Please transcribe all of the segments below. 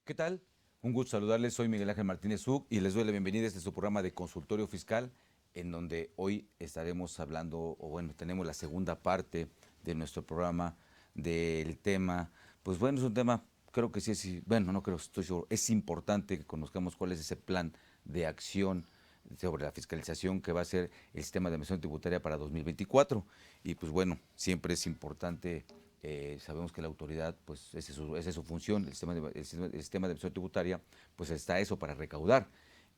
¿Qué tal? Un gusto saludarles, soy Miguel Ángel Martínez Uc y les doy la bienvenida a este su programa de consultorio fiscal, en donde hoy estaremos hablando, o bueno, tenemos la segunda parte de nuestro programa del tema. Pues bueno, es un tema, creo que sí es, bueno, no creo, estoy seguro, es importante que conozcamos cuál es ese plan de acción sobre la fiscalización que va a ser el sistema de administración tributaria para 2024. Y pues bueno, siempre es importante. Sabemos que la autoridad, pues esa es su función, el sistema de administración tributaria, pues está eso para recaudar.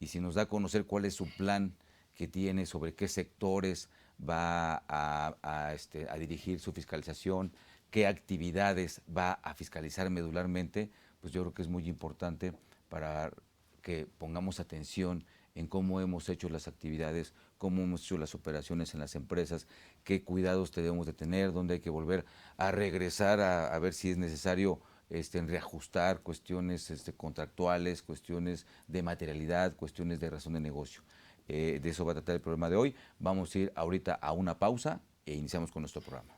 Y si nos da a conocer cuál es su plan que tiene, sobre qué sectores va a dirigir su fiscalización, qué actividades va a fiscalizar medularmente, pues yo creo que es muy importante para que pongamos atención en cómo hemos hecho las actividades, cómo hemos hecho las operaciones en las empresas, qué cuidados debemos de tener, dónde hay que volver a regresar a ver si es necesario reajustar cuestiones contractuales, cuestiones de materialidad, cuestiones de razón de negocio. De eso va a tratar el programa de hoy. Vamos a ir ahorita a una pausa e iniciamos con nuestro programa.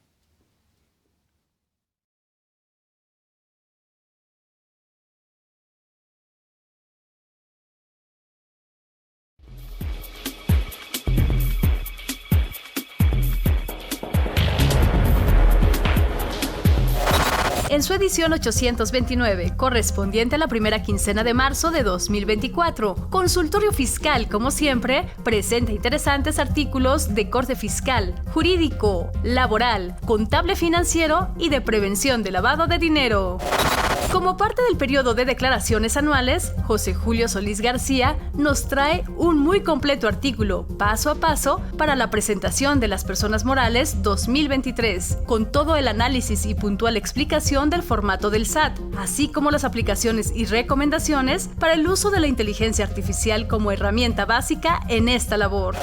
En su edición 829, correspondiente a la primera quincena de marzo de 2024, Consultorio Fiscal, como siempre, presenta interesantes artículos de corte fiscal, jurídico, laboral, contable financiero y de prevención de lavado de dinero. Como parte del periodo de declaraciones anuales, José Julio Solís García nos trae un muy completo artículo, paso a paso, para la presentación de las personas morales 2023, con todo el análisis y puntual explicación del formato del SAT, así como las aplicaciones y recomendaciones para el uso de la inteligencia artificial como herramienta básica en esta labor.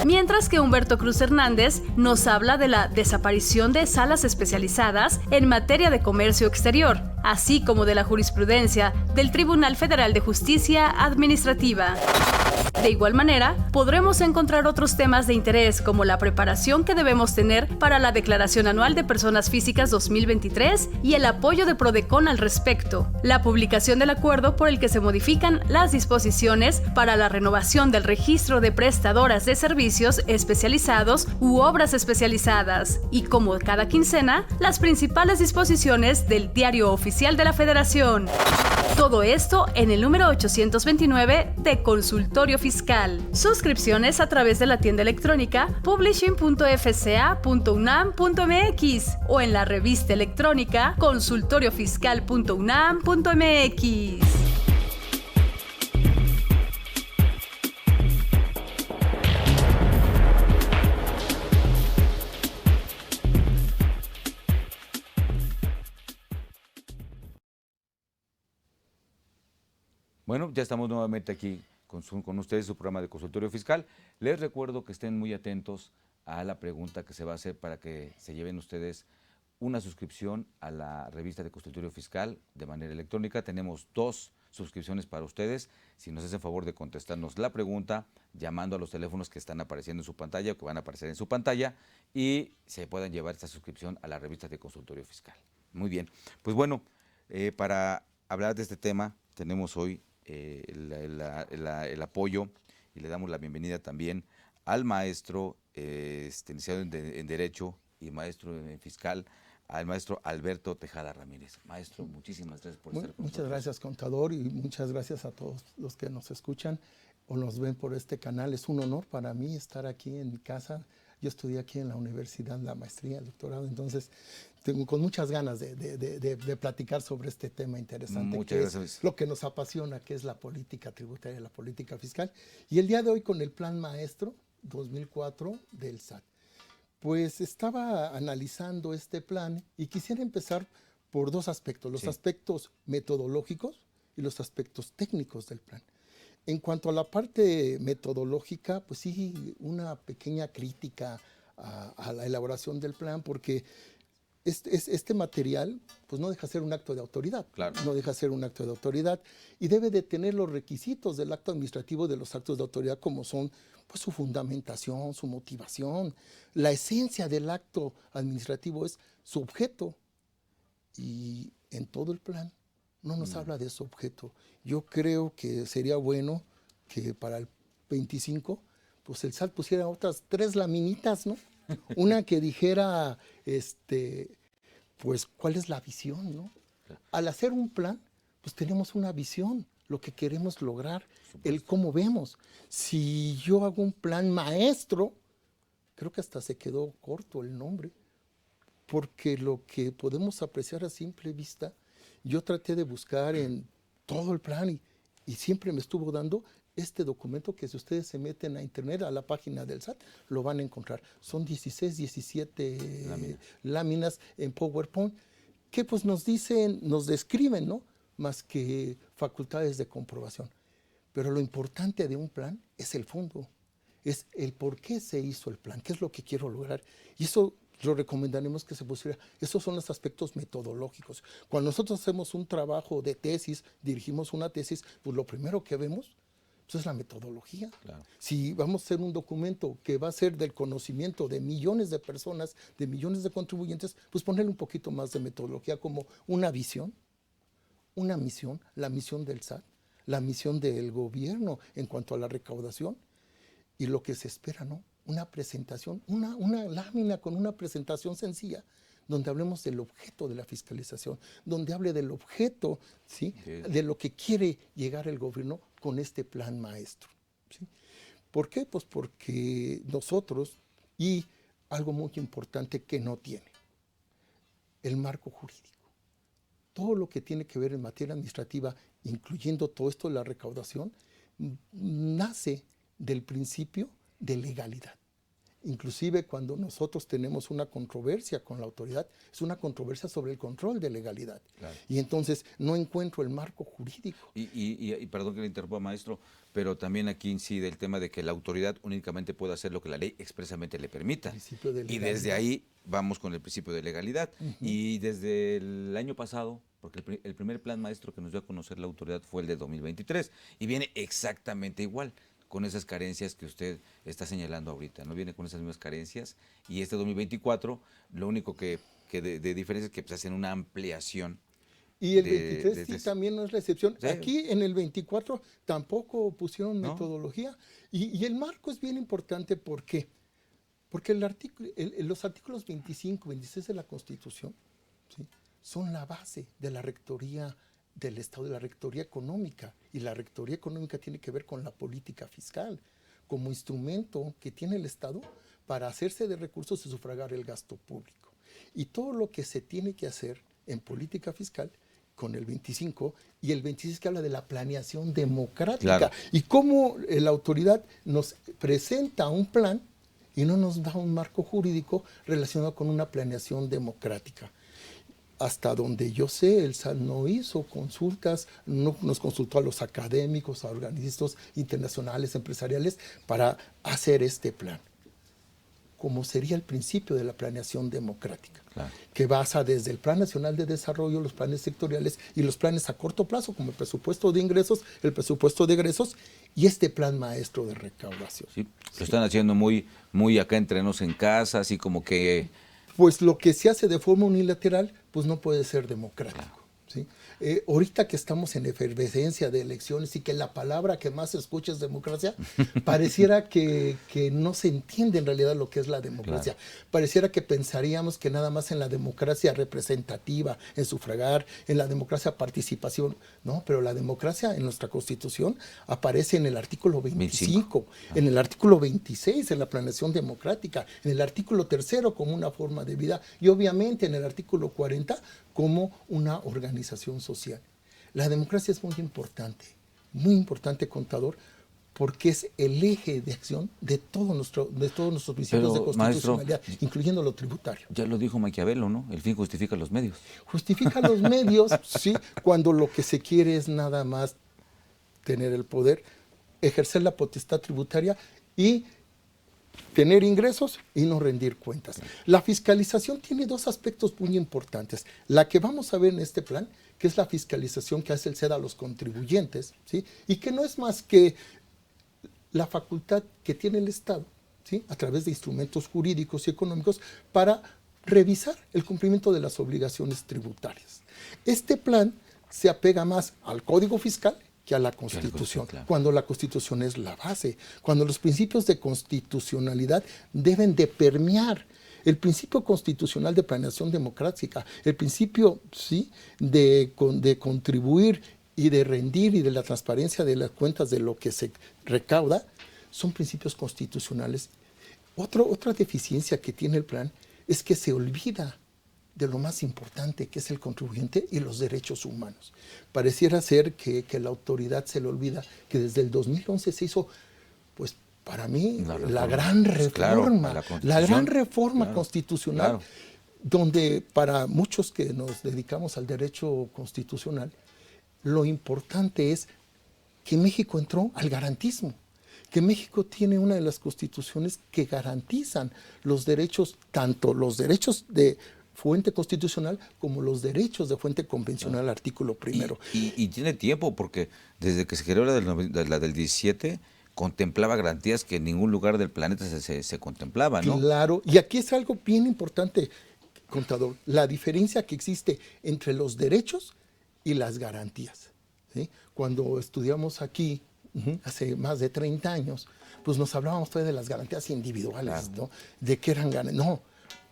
Mientras que Humberto Cruz Hernández nos habla de la desaparición de salas especializadas en materia de comercio exterior, así como de la jurisprudencia del Tribunal Federal de Justicia Administrativa. De igual manera, podremos encontrar otros temas de interés como la preparación que debemos tener para la Declaración Anual de Personas Físicas 2023 y el apoyo de Prodecon al respecto, la publicación del acuerdo por el que se modifican las disposiciones para la renovación del registro de prestadoras de servicios especializados u obras especializadas, y como cada quincena, las principales disposiciones del Diario Oficial de la Federación. Todo esto en el número 829 de Consultorio Fiscal. Suscripciones a través de la tienda electrónica publishing.fca.unam.mx o en la revista electrónica consultoriofiscal.unam.mx. Bueno, ya estamos nuevamente aquí con ustedes, su programa de consultorio fiscal. Les recuerdo que estén muy atentos a la pregunta que se va a hacer para que se lleven ustedes una suscripción a la revista de consultorio fiscal de manera electrónica. Tenemos 2 suscripciones para ustedes. Si nos hacen favor de contestarnos la pregunta, llamando a los teléfonos que están apareciendo en su pantalla o que van a aparecer en su pantalla, y se puedan llevar esta suscripción a la revista de consultorio fiscal. Muy bien. Pues bueno, para hablar de este tema, tenemos hoy el apoyo, y le damos la bienvenida también al maestro licenciado en Derecho y maestro en Fiscal, al maestro Alberto Tejada Ramírez. Maestro, muchísimas gracias por estar con nosotros. Muchas gracias, contador, y muchas gracias a todos los que nos escuchan o nos ven por este canal. Es un honor para mí estar aquí en mi casa. Yo estudié aquí en la universidad, la maestría, el doctorado, entonces tengo con muchas ganas de platicar sobre este tema interesante. Muchas gracias. Es lo que nos apasiona, que es la política tributaria, la política fiscal. Y el día de hoy con el Plan Maestro 2004 del SAT. Pues estaba analizando este plan y quisiera empezar por 2 aspectos, los aspectos metodológicos y los aspectos técnicos del plan. En cuanto a la parte metodológica, pues sí, una pequeña crítica a la elaboración del plan, porque este material pues no deja ser un acto de autoridad, claro. No deja ser un acto de autoridad y debe de tener los requisitos del acto administrativo de los actos de autoridad, como son pues su fundamentación, su motivación. La esencia del acto administrativo es su objeto, y en todo el plan no nos habla de su objeto. Yo creo que sería bueno que para el 25, pues el SAT pusiera otras 3 laminitas, ¿no? Una que dijera, pues, cuál es la visión, ¿no? Al hacer un plan, pues tenemos una visión, lo que queremos lograr, el cómo vemos. Si yo hago un plan maestro, creo que hasta se quedó corto el nombre, porque lo que podemos apreciar a simple vista, yo traté de buscar en todo el plan y siempre me estuvo dando este documento que si ustedes se meten a internet, a la página del SAT, lo van a encontrar. Son 16, 17 láminas en PowerPoint que pues nos dicen, nos describen, ¿no? Más que facultades de comprobación. Pero lo importante de un plan es el fondo, es el por qué se hizo el plan, qué es lo que quiero lograr. Y eso lo recomendaremos que se pusiera. Esos son los aspectos metodológicos. Cuando nosotros hacemos un trabajo de tesis, dirigimos una tesis, pues lo primero que vemos pues es la metodología. Claro. Si vamos a hacer un documento que va a ser del conocimiento de millones de personas, de millones de contribuyentes, pues ponerle un poquito más de metodología como una visión, una misión, la misión del SAT, la misión del gobierno en cuanto a la recaudación y lo que se espera, ¿no? Una presentación, una lámina con una presentación sencilla, donde hablemos del objeto de la fiscalización, donde hable del objeto, ¿sí? De lo que quiere llegar el gobierno con este plan maestro, ¿sí? ¿Por qué? Pues porque nosotros, y algo muy importante que no tiene, el marco jurídico. Todo lo que tiene que ver en materia administrativa, incluyendo todo esto de la recaudación, nace del principio de legalidad. Inclusive cuando nosotros tenemos una controversia con la autoridad, es una controversia sobre el control de legalidad. Claro. Y entonces no encuentro el marco jurídico. Y perdón que le interrumpa, maestro, pero también aquí incide el tema de que la autoridad únicamente puede hacer lo que la ley expresamente le permita. Y desde ahí vamos con el principio de legalidad. Y desde el año pasado, porque el primer plan maestro que nos dio a conocer la autoridad fue el de 2023, y viene exactamente igual, con esas carencias que usted está señalando ahorita, ¿no? Viene con esas mismas carencias, y este 2024, lo único que de diferencia es que pues, hacen una ampliación. Y el 23 sí también no es la excepción. ¿Sí? Aquí en el 24 tampoco pusieron metodología, y el marco es bien importante. ¿Por qué? Porque los artículos 25, 26 de la Constitución, ¿sí?, son la base de la rectoría del Estado, de la rectoría económica, y la rectoría económica tiene que ver con la política fiscal, como instrumento que tiene el Estado para hacerse de recursos y sufragar el gasto público. Y todo lo que se tiene que hacer en política fiscal con el 25 y el 26 que habla de la planeación democrática, claro, y cómo la autoridad nos presenta un plan y no nos da un marco jurídico relacionado con una planeación democrática. Hasta donde yo sé, el SAT no hizo consultas, no nos consultó a los académicos, a organismos internacionales, empresariales, para hacer este plan, como sería el principio de la planeación democrática, claro, que basa desde el Plan Nacional de Desarrollo, los planes sectoriales y los planes a corto plazo, como el presupuesto de ingresos, el presupuesto de egresos y este plan maestro de recaudación. Sí, lo están haciendo muy acá entre nos en casa, así como que... Pues lo que se hace de forma unilateral, pues no puede ser democrático, ¿sí? Ahorita que estamos en efervescencia de elecciones y que la palabra que más se escucha es democracia, pareciera que no se entiende en realidad lo que es la democracia. Claro. Pareciera que pensaríamos que nada más en la democracia representativa, en sufragar, en la democracia participación. No, pero la democracia en nuestra Constitución aparece en el artículo 25. En el artículo 26 en la planeación democrática, en el artículo 3 como una forma de vida y obviamente en el artículo 40 como una organización social. La democracia es muy importante, contador, porque es el eje de acción de todos nuestros principios de constitucionalidad, maestro, incluyendo lo tributario. Ya lo dijo Maquiavelo, ¿no? El fin justifica los medios. Justifica los medios, sí, cuando lo que se quiere es nada más tener el poder, ejercer la potestad tributaria y tener ingresos y no rendir cuentas. La fiscalización tiene dos aspectos muy importantes. La que vamos a ver en este plan, que es la fiscalización que hace el SED a los contribuyentes, ¿sí?, y que no es más que la facultad que tiene el Estado, ¿sí?, a través de instrumentos jurídicos y económicos para revisar el cumplimiento de las obligaciones tributarias. Este plan se apega más al Código Fiscal que a la Constitución, claro. cuando la Constitución es la base, cuando los principios de constitucionalidad deben de permear el principio constitucional de planeación democrática, el principio, ¿sí?, de contribuir y de rendir y de la transparencia de las cuentas de lo que se recauda, son principios constitucionales. Otra deficiencia que tiene el plan es que se olvida de lo más importante, que es el contribuyente y los derechos humanos. Pareciera ser que la autoridad se le olvida que desde el 2011 se hizo, pues para mí, la gran reforma constitucional, donde para muchos que nos dedicamos al derecho constitucional, lo importante es que México entró al garantismo, que México tiene una de las constituciones que garantizan los derechos, tanto los derechos de fuente constitucional como los derechos de fuente convencional, artículo primero. Y tiene tiempo, porque desde que se creó la del 17, contemplaba garantías que en ningún lugar del planeta se contemplaba, ¿no? Claro, y aquí es algo bien importante, contador, la diferencia que existe entre los derechos y las garantías, ¿sí? Cuando estudiamos aquí, hace más de 30 años, pues nos hablábamos todavía de las garantías individuales, ¿no? De qué eran garantías. No,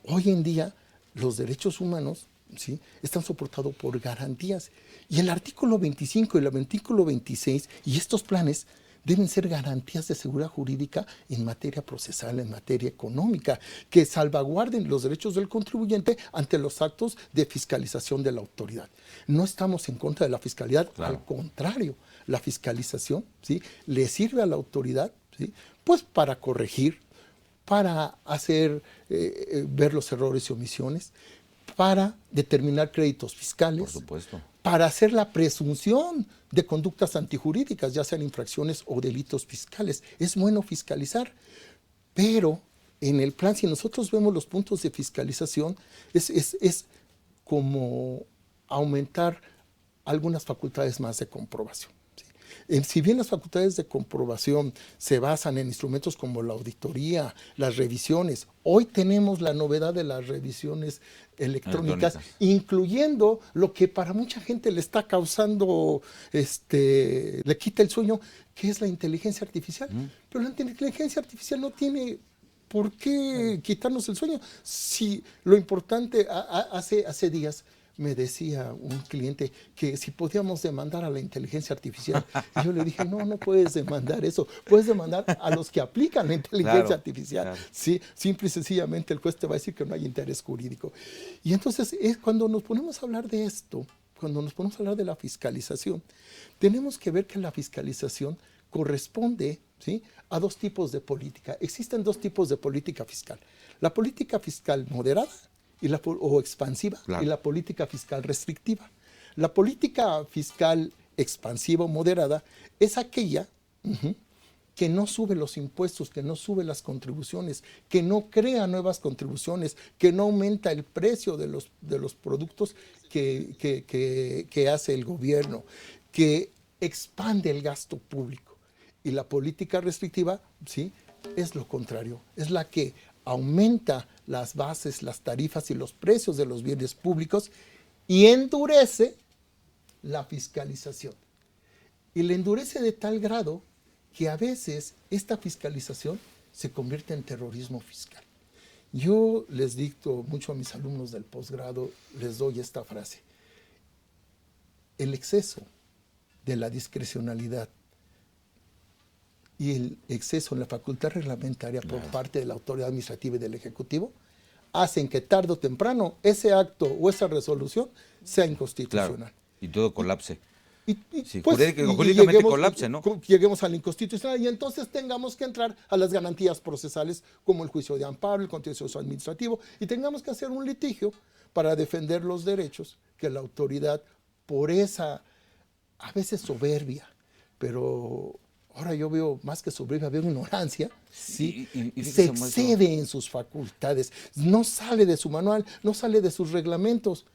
hoy en día los derechos humanos, ¿sí?, están soportados por garantías. Y el artículo 25 y el artículo 26 y estos planes deben ser garantías de seguridad jurídica en materia procesal, en materia económica, que salvaguarden los derechos del contribuyente ante los actos de fiscalización de la autoridad. No estamos en contra de la fiscalidad, al contrario, la fiscalización, ¿sí?, le sirve a la autoridad, ¿sí?, pues para corregir, para hacer ver los errores y omisiones, para determinar créditos fiscales, por supuesto, para hacer la presunción de conductas antijurídicas, ya sean infracciones o delitos fiscales. Es bueno fiscalizar, pero en el plan, si nosotros vemos los puntos de fiscalización, es como aumentar algunas facultades más de comprobación. Si bien las facultades de comprobación se basan en instrumentos como la auditoría, las revisiones, hoy tenemos la novedad de las revisiones electrónicas, incluyendo lo que para mucha gente le está causando, le quita el sueño, que es la inteligencia artificial. Pero la inteligencia artificial no tiene por qué quitarnos el sueño. Si lo importante, hace días, me decía un cliente que si podíamos demandar a la inteligencia artificial. Y yo le dije, no puedes demandar eso. Puedes demandar a los que aplican la inteligencia artificial. Claro. Sí, simple y sencillamente el juez te va a decir que no hay interés jurídico. Y entonces es cuando nos ponemos a hablar de esto, cuando nos ponemos a hablar de la fiscalización, tenemos que ver que la fiscalización corresponde, ¿sí?, a dos tipos de política. Existen dos tipos de política fiscal. La política fiscal moderada o expansiva, y la política fiscal restrictiva. La política fiscal expansiva o moderada es aquella que no sube los impuestos, que no sube las contribuciones, que no crea nuevas contribuciones, que no aumenta el precio de los productos que hace el gobierno, que expande el gasto público. Y la política restrictiva, ¿sí?, es lo contrario, es la que aumenta las bases, las tarifas y los precios de los bienes públicos y endurece la fiscalización. Y la endurece de tal grado que a veces esta fiscalización se convierte en terrorismo fiscal. Yo les dicto mucho a mis alumnos del posgrado, les doy esta frase: el exceso de la discrecionalidad y el exceso en la facultad reglamentaria por parte de la autoridad administrativa y del Ejecutivo hacen que tarde o temprano ese acto o esa resolución sea inconstitucional. Claro. Y todo colapse. Jurídicamente colapse, ¿no? Lleguemos a la inconstitucional y entonces tengamos que entrar a las garantías procesales como el juicio de amparo, el contencioso administrativo, y tengamos que hacer un litigio para defender los derechos que la autoridad, por esa, a veces soberbia, pero ahora yo veo más que soberbia, veo ignorancia, ¿sí? Se excede en sus facultades, no sale de su manual, no sale de sus reglamentos.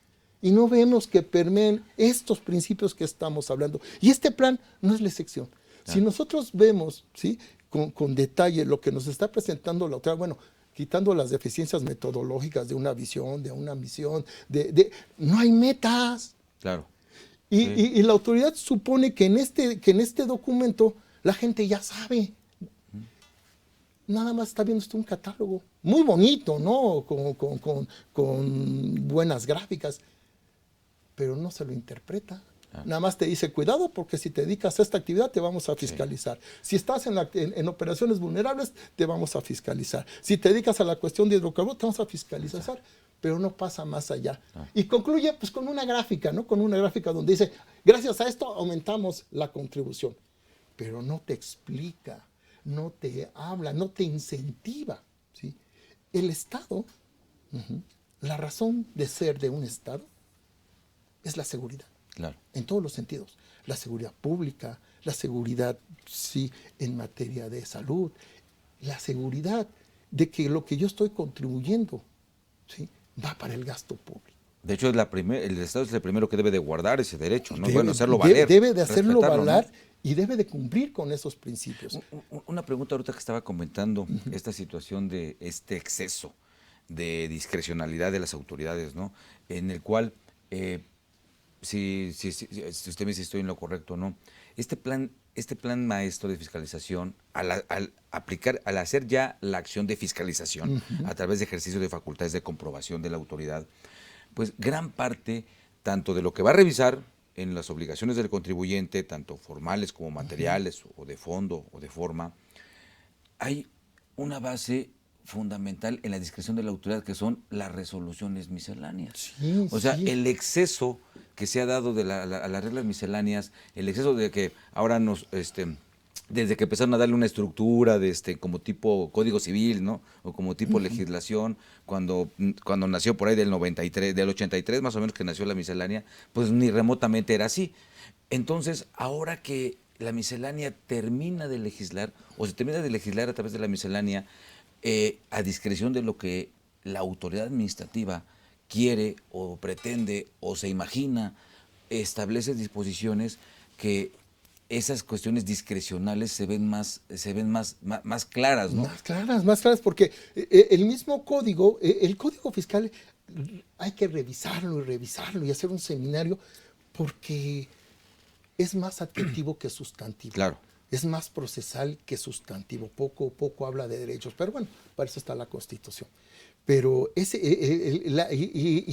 Y no vemos que permeen estos principios que estamos hablando. Y este plan no es la excepción. Si nosotros vemos, ¿sí?, con detalle lo que nos está presentando la autoridad, bueno, quitando las deficiencias metodológicas de una visión, de una misión, no hay metas. Claro. Y la autoridad supone que en este documento la gente ya sabe. Nada más está viendo usted un catálogo muy bonito, ¿no? Con buenas gráficas, pero no se lo interpreta. Nada más te dice, cuidado, porque si te dedicas a esta actividad te vamos a fiscalizar. Si estás en operaciones vulnerables, te vamos a fiscalizar. Si te dedicas a la cuestión de hidrocarburos, te vamos a fiscalizar. Pero no pasa más allá. Y concluye pues con una gráfica, ¿no? Con una gráfica donde dice, gracias a esto aumentamos la contribución. Pero no te explica, no te habla, no te incentiva, ¿sí? El Estado, la razón de ser de un Estado es la seguridad. Claro. En todos los sentidos. La seguridad pública, la seguridad, sí, en materia de salud, la seguridad de que lo que yo estoy contribuyendo, ¿sí?, va para el gasto público. De hecho, el Estado es el primero que debe de guardar ese derecho, ¿no? Debe, hacerlo valer. Debe de hacerlo valer, ¿no? y debe de cumplir con esos principios. Una pregunta ahorita que estaba comentando, esta situación de este exceso de discrecionalidad de las autoridades, ¿no? En el cual, si usted me dice si estoy en lo correcto o no, este plan maestro de fiscalización, al hacer ya la acción de fiscalización a través de ejercicio de facultades de comprobación de la autoridad, pues gran parte, tanto de lo que va a revisar en las obligaciones del contribuyente, tanto formales como materiales, o de fondo o de forma, hay una base fundamental en la discreción de la autoridad, que son las resoluciones misceláneas. Sí, o sea, sí. el exceso que se ha dado a las reglas misceláneas, el exceso de que ahora desde que empezaron a darle una estructura como tipo código civil, ¿no? O como tipo legislación, cuando nació por ahí del 93, del 83 más o menos que nació la miscelánea, pues ni remotamente era así. Entonces, ahora que la miscelánea termina de legislar, o se termina de legislar a través de la miscelánea, a discreción de lo que la autoridad administrativa quiere o pretende o se imagina, establece disposiciones que esas cuestiones discrecionales se ven más claras, ¿no? Más claras, porque el mismo código, el código fiscal, hay que revisarlo y hacer un seminario, porque es más adjetivo que sustantivo. Claro. Es más procesal que sustantivo. Poco habla de derechos, pero bueno, para eso está la Constitución. Pero y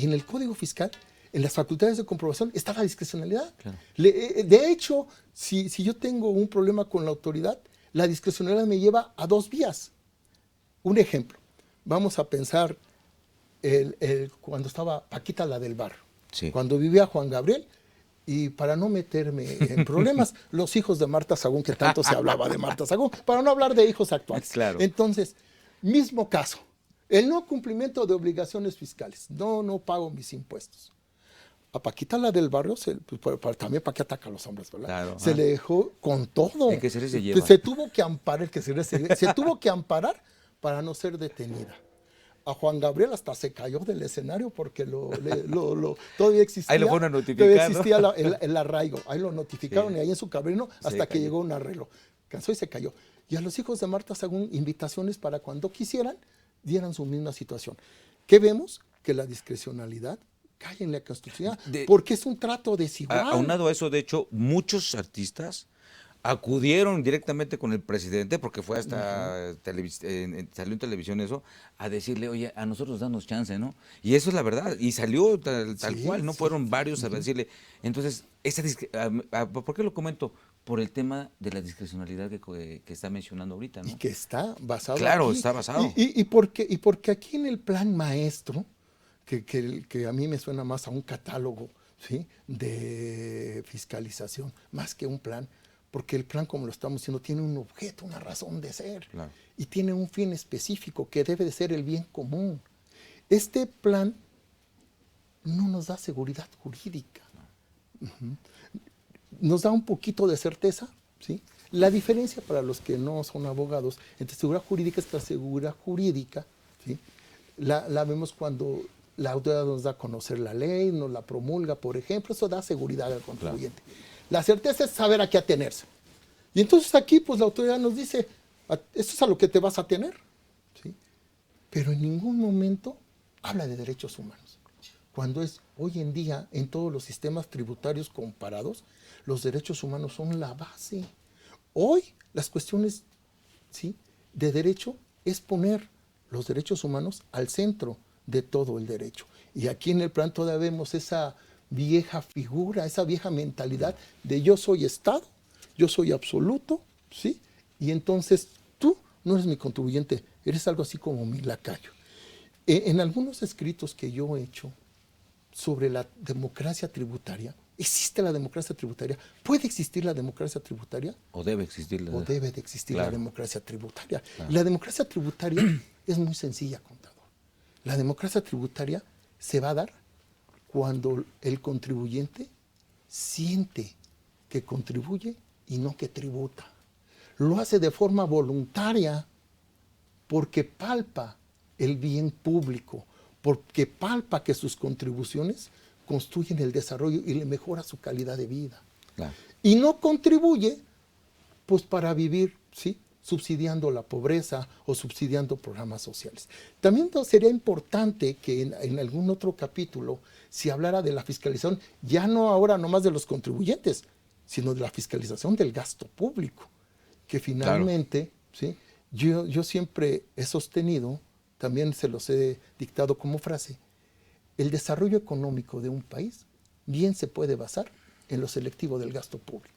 en el Código Fiscal, en las facultades de comprobación, está la discrecionalidad. Claro. De hecho, si yo tengo un problema con la autoridad, la discrecionalidad me lleva a dos vías. Un ejemplo, vamos a pensar cuando estaba Paquita, la del barrio, sí, cuando vivía Juan Gabriel, y para no meterme en problemas, los hijos de Marta Sagún, que tanto se hablaba de Marta Sagún, para no hablar de hijos actuales. Claro. Entonces, mismo caso, el no cumplimiento de obligaciones fiscales, no pago mis impuestos. A Paquita, la del barrio, también para qué ataca a los hombres, ¿verdad? Claro, se le dejó con todo. El que se lleva. Se tuvo que amparar, se tuvo que amparar para no ser detenida. A Juan Gabriel hasta se cayó del escenario porque todavía existía. Ahí lo fueron a notificar, todavía existía el arraigo. Ahí lo notificaron, sí, y ahí en su camerino hasta que llegó un arreglo. Cansó y se cayó. Y a los hijos de Marta Sagún, invitaciones para cuando quisieran, dieran su misma situación. ¿Qué vemos? Que la discrecionalidad cae en la Constitución, porque es un trato desigual. Aunado a eso, de hecho, muchos artistas acudieron directamente con el presidente, porque fue hasta salió en televisión eso, a decirle, oye, a nosotros danos chance, ¿no? Y eso es la verdad, y salió tal cual, ¿no? Fueron varios a decirle. Entonces, ¿por qué lo comento? Por el tema de la discrecionalidad que está mencionando ahorita, ¿no? Y que está basado. Claro, aquí. Está basado. Y porque aquí en el plan maestro, que a mí me suena más a un catálogo, ¿sí?, de fiscalización, más que un plan, porque el plan, como lo estamos diciendo, tiene un objeto, una razón de ser, claro, y tiene un fin específico que debe de ser el bien común. Este plan no nos da seguridad jurídica. Nos da un poquito de certeza, ¿sí? La diferencia, para los que no son abogados, entre seguridad jurídica es que la seguridad jurídica, ¿sí?, la vemos cuando la autoridad nos da a conocer la ley, nos la promulga, por ejemplo, eso da seguridad al contribuyente. Claro. La certeza es saber a qué atenerse. Y entonces aquí, pues la autoridad nos dice, esto es a lo que te vas a atener, ¿sí? Pero en ningún momento habla de derechos humanos. cuando es hoy en día en todos los sistemas tributarios comparados, los derechos humanos son la base. Hoy las cuestiones, ¿sí?, de derecho es poner los derechos humanos al centro de todo el derecho. Y aquí en el plan todavía vemos esa vieja figura, esa vieja mentalidad de yo soy Estado, yo soy absoluto, ¿sí? Y entonces tú no eres mi contribuyente, eres algo así como mi lacayo. En algunos escritos que yo he hecho sobre la democracia tributaria, ¿existe la democracia tributaria? ¿Puede existir la democracia tributaria? ¿O debe existir? O debe de existir Claro. la democracia tributaria. Claro. Y la democracia tributaria es muy sencilla, contador. La democracia tributaria se va a dar cuando el contribuyente siente que contribuye y no que tributa. Lo hace de forma voluntaria porque palpa el bien público, porque palpa que sus contribuciones construyen el desarrollo y le mejora su calidad de vida. Claro. Y no contribuye, pues, para vivir, ¿sí?, subsidiando la pobreza o subsidiando programas sociales. También sería importante que en algún otro capítulo se hablara de la fiscalización, ya no ahora nomás de los contribuyentes, sino de la fiscalización del gasto público, que finalmente, ¿sí?, yo siempre he sostenido, también se los he dictado como frase, el desarrollo económico de un país bien se puede basar en lo selectivo del gasto público.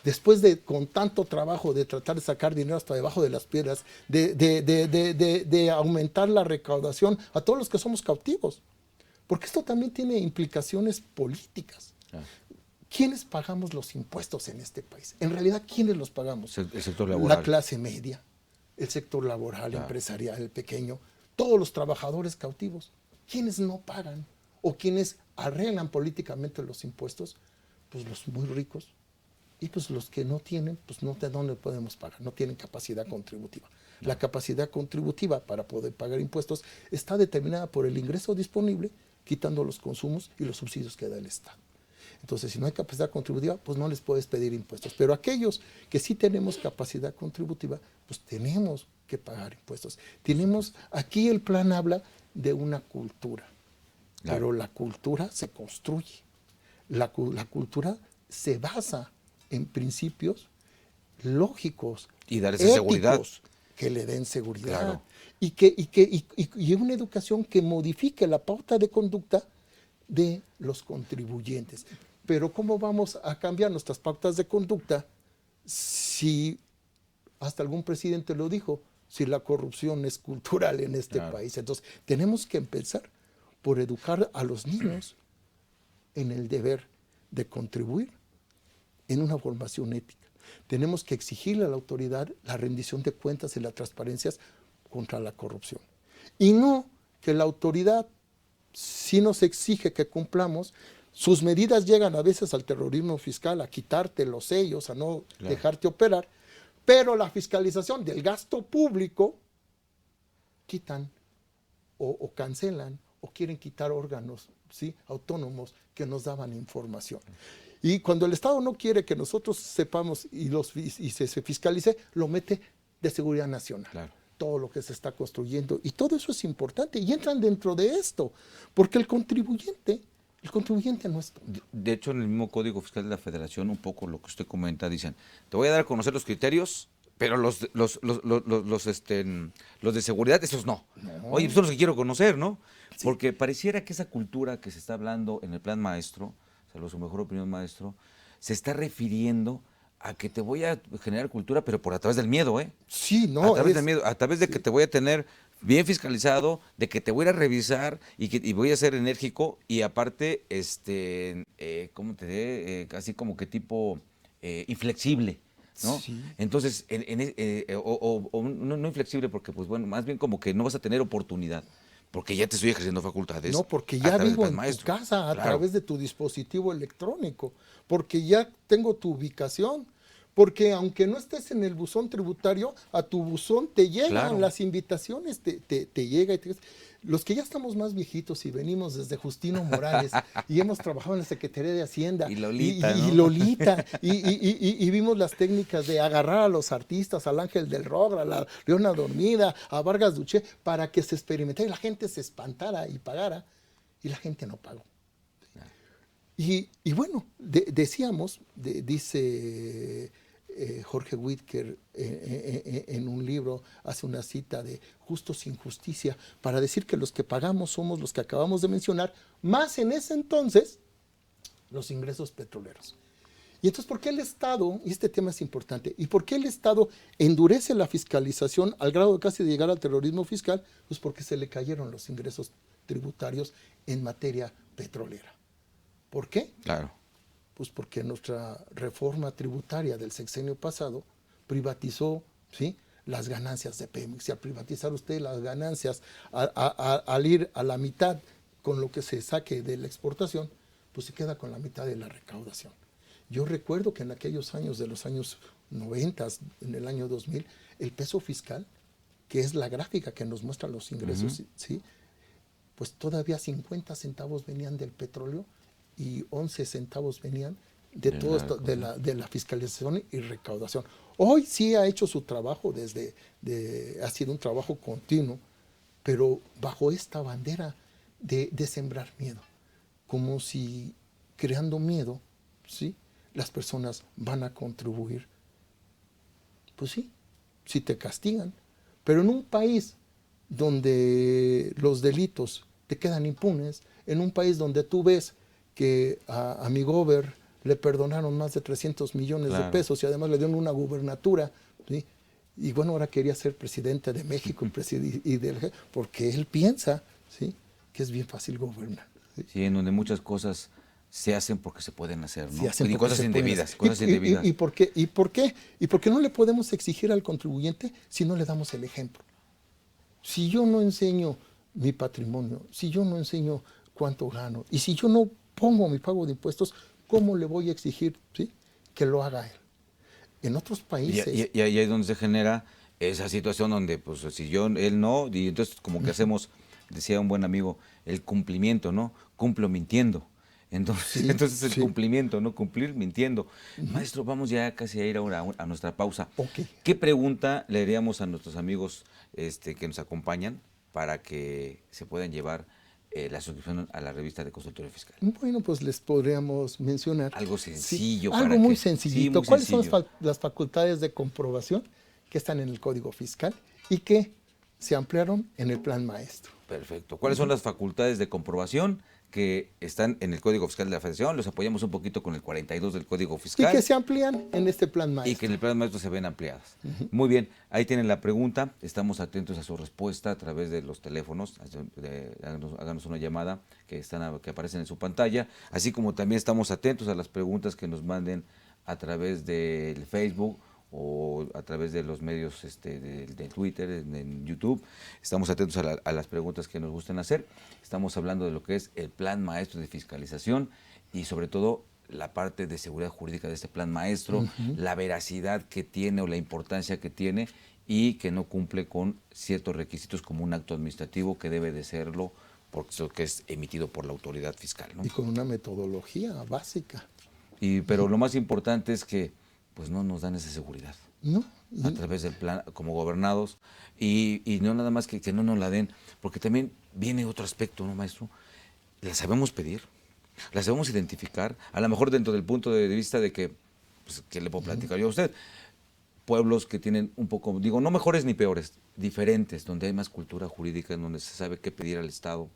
Después de, con tanto trabajo de tratar de sacar dinero hasta debajo de las piedras, de aumentar la recaudación a todos los que somos cautivos, porque esto también tiene implicaciones políticas. Ah. ¿Quiénes pagamos los impuestos en este país? En realidad, ¿quiénes los pagamos? El sector laboral. La clase media, el sector laboral, Claro. empresarial, el pequeño, todos los trabajadores cautivos. ¿Quiénes no pagan? ¿O quienes arreglan políticamente los impuestos? Pues los muy ricos. Y pues los que no tienen, pues no, ¿de dónde podemos pagar? No tienen capacidad contributiva. La capacidad contributiva para poder pagar impuestos está determinada por el ingreso disponible, quitando los consumos y los subsidios que da el Estado. Entonces, si no hay capacidad contributiva, pues no les puedes pedir impuestos. Pero aquellos que sí tenemos capacidad contributiva, pues tenemos que pagar impuestos. Tenemos, aquí el plan habla de una cultura, Claro. pero la cultura se construye. La cultura se basa en principios lógicos, Y dar esa éticos, seguridad. que le den seguridad. Claro. Y una educación que modifique la pauta de conducta de los contribuyentes. Pero ¿cómo vamos a cambiar nuestras pautas de conducta si, hasta algún presidente lo dijo, si la corrupción es cultural en este Claro. país? Entonces, tenemos que empezar por educar a los niños en el deber de contribuir en una formación ética. Tenemos que exigirle a la autoridad la rendición de cuentas y las transparencias contra la corrupción. Y no que la autoridad sí nos exige que cumplamos, sus medidas llegan a veces al terrorismo fiscal, a quitarte los sellos, a no Claro. dejarte operar, pero la fiscalización del gasto público quitan o cancelan o quieren quitar órganos, ¿sí?, autónomos que nos daban información. Y cuando el Estado no quiere que nosotros sepamos y se fiscalice, lo mete de seguridad nacional. Claro. Todo lo que se está construyendo. Y todo eso es importante. Y entran dentro de esto. Porque el contribuyente no es tonto. De hecho, en el mismo Código Fiscal de la Federación, un poco lo que usted comenta, dicen, te voy a dar a conocer los criterios, pero los de seguridad, esos no. Oye, pues son los que quiero conocer, ¿no? Sí. Porque pareciera que esa cultura que se está hablando en el plan maestro, salvo su mejor opinión, maestro, se está refiriendo a que te voy a generar cultura, pero por a través del miedo, ¿eh? Sí, no. A través del miedo, a través de que te voy a tener bien fiscalizado, de que te voy a ir a revisar y voy a ser enérgico y aparte, ¿cómo te diré? Así como que tipo inflexible, ¿no? Sí. Entonces, no inflexible porque, pues bueno, más bien como que no vas a tener oportunidad, porque ya te estoy ejerciendo facultades. No, porque a ya través del vivo plan en maestro. tu casa a Claro. través de tu dispositivo electrónico, porque ya tengo tu ubicación, porque aunque no estés en el buzón tributario, a tu buzón te llegan Claro. las invitaciones, te llega. Los que ya estamos más viejitos y venimos desde Justino Morales y hemos trabajado en la Secretaría de Hacienda Y Lolita, y ¿no? Lolita, y vimos las técnicas de agarrar a los artistas, al Ángel del Rock, a la Leona Dormida, a Vargas Duché, para que se experimentara y la gente se espantara y pagara. y la gente no pagó. Y bueno, decíamos, dice Jorge Whittaker en un libro, hace una cita de justo sin justicia, para decir que los que pagamos somos los que acabamos de mencionar, más en ese entonces los ingresos petroleros. Y entonces, ¿por qué el Estado, y este tema es importante, y por qué el Estado endurece la fiscalización al grado de casi de llegar al terrorismo fiscal? Pues porque se le cayeron los ingresos tributarios en materia petrolera. ¿Por qué? Claro. Pues porque nuestra reforma tributaria del sexenio pasado privatizó, ¿sí?, las ganancias de Pemex. Y al privatizar usted las ganancias, al ir a la mitad con lo que se saque de la exportación, pues se queda con la mitad de la recaudación. Yo recuerdo que en aquellos años de los años 90, en el año 2000, el peso fiscal, que es la gráfica que nos muestra los ingresos, ¿sí?, pues todavía 50 centavos venían del petróleo y 11 centavos venían de todo esto, de la fiscalización y recaudación. Hoy sí ha hecho su trabajo, ha sido un trabajo continuo, pero bajo esta bandera de sembrar miedo, como si creando miedo, ¿sí?, las personas van a contribuir. Pues sí, si te castigan, pero en un país donde los delitos te quedan impunes, en un país donde tú ves que a mi gober le perdonaron más de 300 millones de pesos y además le dieron una gubernatura, ¿sí?, y bueno, ahora quería ser presidente de México porque él piensa, ¿sí?, que es bien fácil gobernar. Sí, en donde muchas cosas se hacen porque se pueden hacer, ¿no? Y cosas indebidas. ¿Y por qué? ¿Y por qué no le podemos exigir al contribuyente si no le damos el ejemplo? Si yo no enseño mi patrimonio, si yo no enseño cuánto gano, y si yo no pongo mi pago de impuestos, ¿cómo le voy a exigir, ¿sí?, que lo haga él? En otros países... Y ahí es donde se genera esa situación donde, pues, si él no, y entonces como que hacemos, decía un buen amigo, el cumplimiento, ¿no? Cumplo mintiendo. Entonces el cumplimiento, ¿no? Cumplir mintiendo. Maestro, vamos ya casi a ir ahora a nuestra pausa. Okay. ¿Qué pregunta le haríamos a nuestros amigos que nos acompañan para que se puedan llevar la suscripción a la revista de Consultorio Fiscal? Bueno, pues les podríamos mencionar... Algo sencillo. Algo muy sencillito. Sí, ¿Cuáles son las facultades de comprobación que están en el Código Fiscal y que se ampliaron en el Plan Maestro? Perfecto. ¿Cuáles son las facultades de comprobación que están en el Código Fiscal de la Federación? Los apoyamos un poquito con el 42 del Código Fiscal. Y que se amplían en este Plan Maestro. Y que en el Plan Maestro se ven ampliadas. Muy bien, ahí tienen la pregunta. Estamos atentos a su respuesta a través de los teléfonos. Háganos una llamada que aparecen en su pantalla. Así como también estamos atentos a las preguntas que nos manden a través del Facebook o a través de los medios de Twitter, en YouTube. Estamos atentos a las preguntas que nos gusten hacer. Estamos hablando de lo que es el Plan Maestro de Fiscalización y sobre todo la parte de seguridad jurídica de este Plan Maestro, la veracidad que tiene o la importancia que tiene y que no cumple con ciertos requisitos como un acto administrativo que debe de serlo porque es emitido por la autoridad fiscal, ¿no? Y con una metodología básica. Pero lo más importante es que pues no nos dan esa seguridad. No. A través del plan, como gobernados, y no nada más que no nos la den, porque también viene otro aspecto, ¿no, maestro? La sabemos pedir, la sabemos identificar, a lo mejor dentro del punto de vista de que, pues, que le puedo platicar yo a usted, pueblos que tienen un poco, digo, no mejores ni peores, diferentes, donde hay más cultura jurídica, en donde se sabe qué pedir al Estado.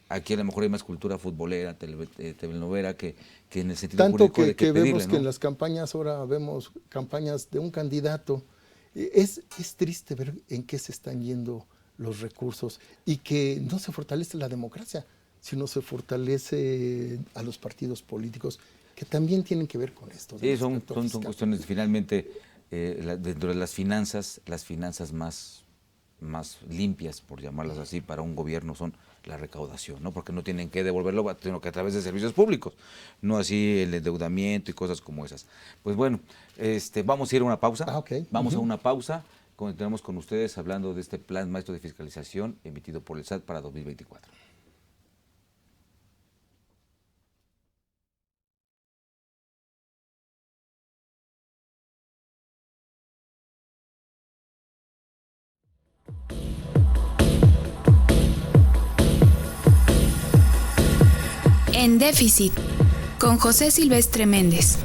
Aquí a lo mejor hay más cultura futbolera, telenovela, que en el sentido tanto jurídico de que pedirle, vemos, ¿no? que en las campañas ahora vemos campañas de un candidato. Es triste ver en qué se están yendo los recursos y que no se fortalece la democracia, sino se fortalece a los partidos políticos, que también tienen que ver con esto. Sí, son cuestiones, finalmente, dentro de las finanzas más limpias, por llamarlas así, para un gobierno son la recaudación, ¿no? Porque no tienen que devolverlo, sino que a través de servicios públicos, no así el endeudamiento y cosas como esas. Pues bueno, vamos a ir a una pausa. Okay. Vamos a una pausa. Continuamos con ustedes hablando de este Plan Maestro de Fiscalización emitido por el SAT para 2024. En Déficit, con José Silvestre Méndez.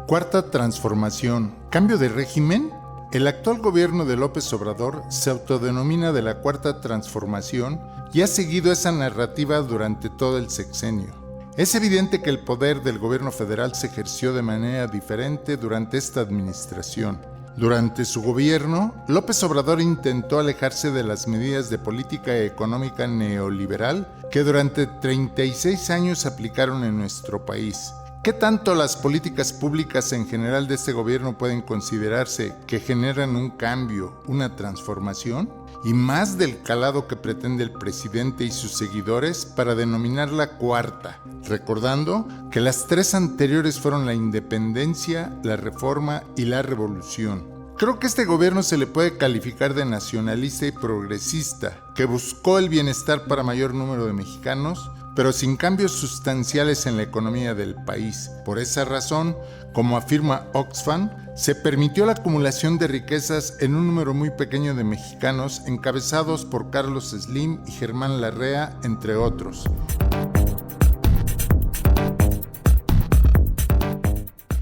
Cuarta transformación. ¿Cambio de régimen? El actual gobierno de López Obrador se autodenomina de la Cuarta Transformación y ha seguido esa narrativa durante todo el sexenio. Es evidente que el poder del gobierno federal se ejerció de manera diferente durante esta administración. Durante su gobierno, López Obrador intentó alejarse de las medidas de política económica neoliberal que durante 36 años se aplicaron en nuestro país. ¿Qué tanto las políticas públicas en general de este gobierno pueden considerarse que generan un cambio, una transformación? Y más del calado que pretende el presidente y sus seguidores para denominar la cuarta, recordando que las tres anteriores fueron la independencia, la reforma y la revolución. Creo que este gobierno se le puede calificar de nacionalista y progresista, que buscó el bienestar para mayor número de mexicanos, pero sin cambios sustanciales en la economía del país. Por esa razón, como afirma Oxfam, se permitió la acumulación de riquezas en un número muy pequeño de mexicanos, encabezados por Carlos Slim y Germán Larrea, entre otros.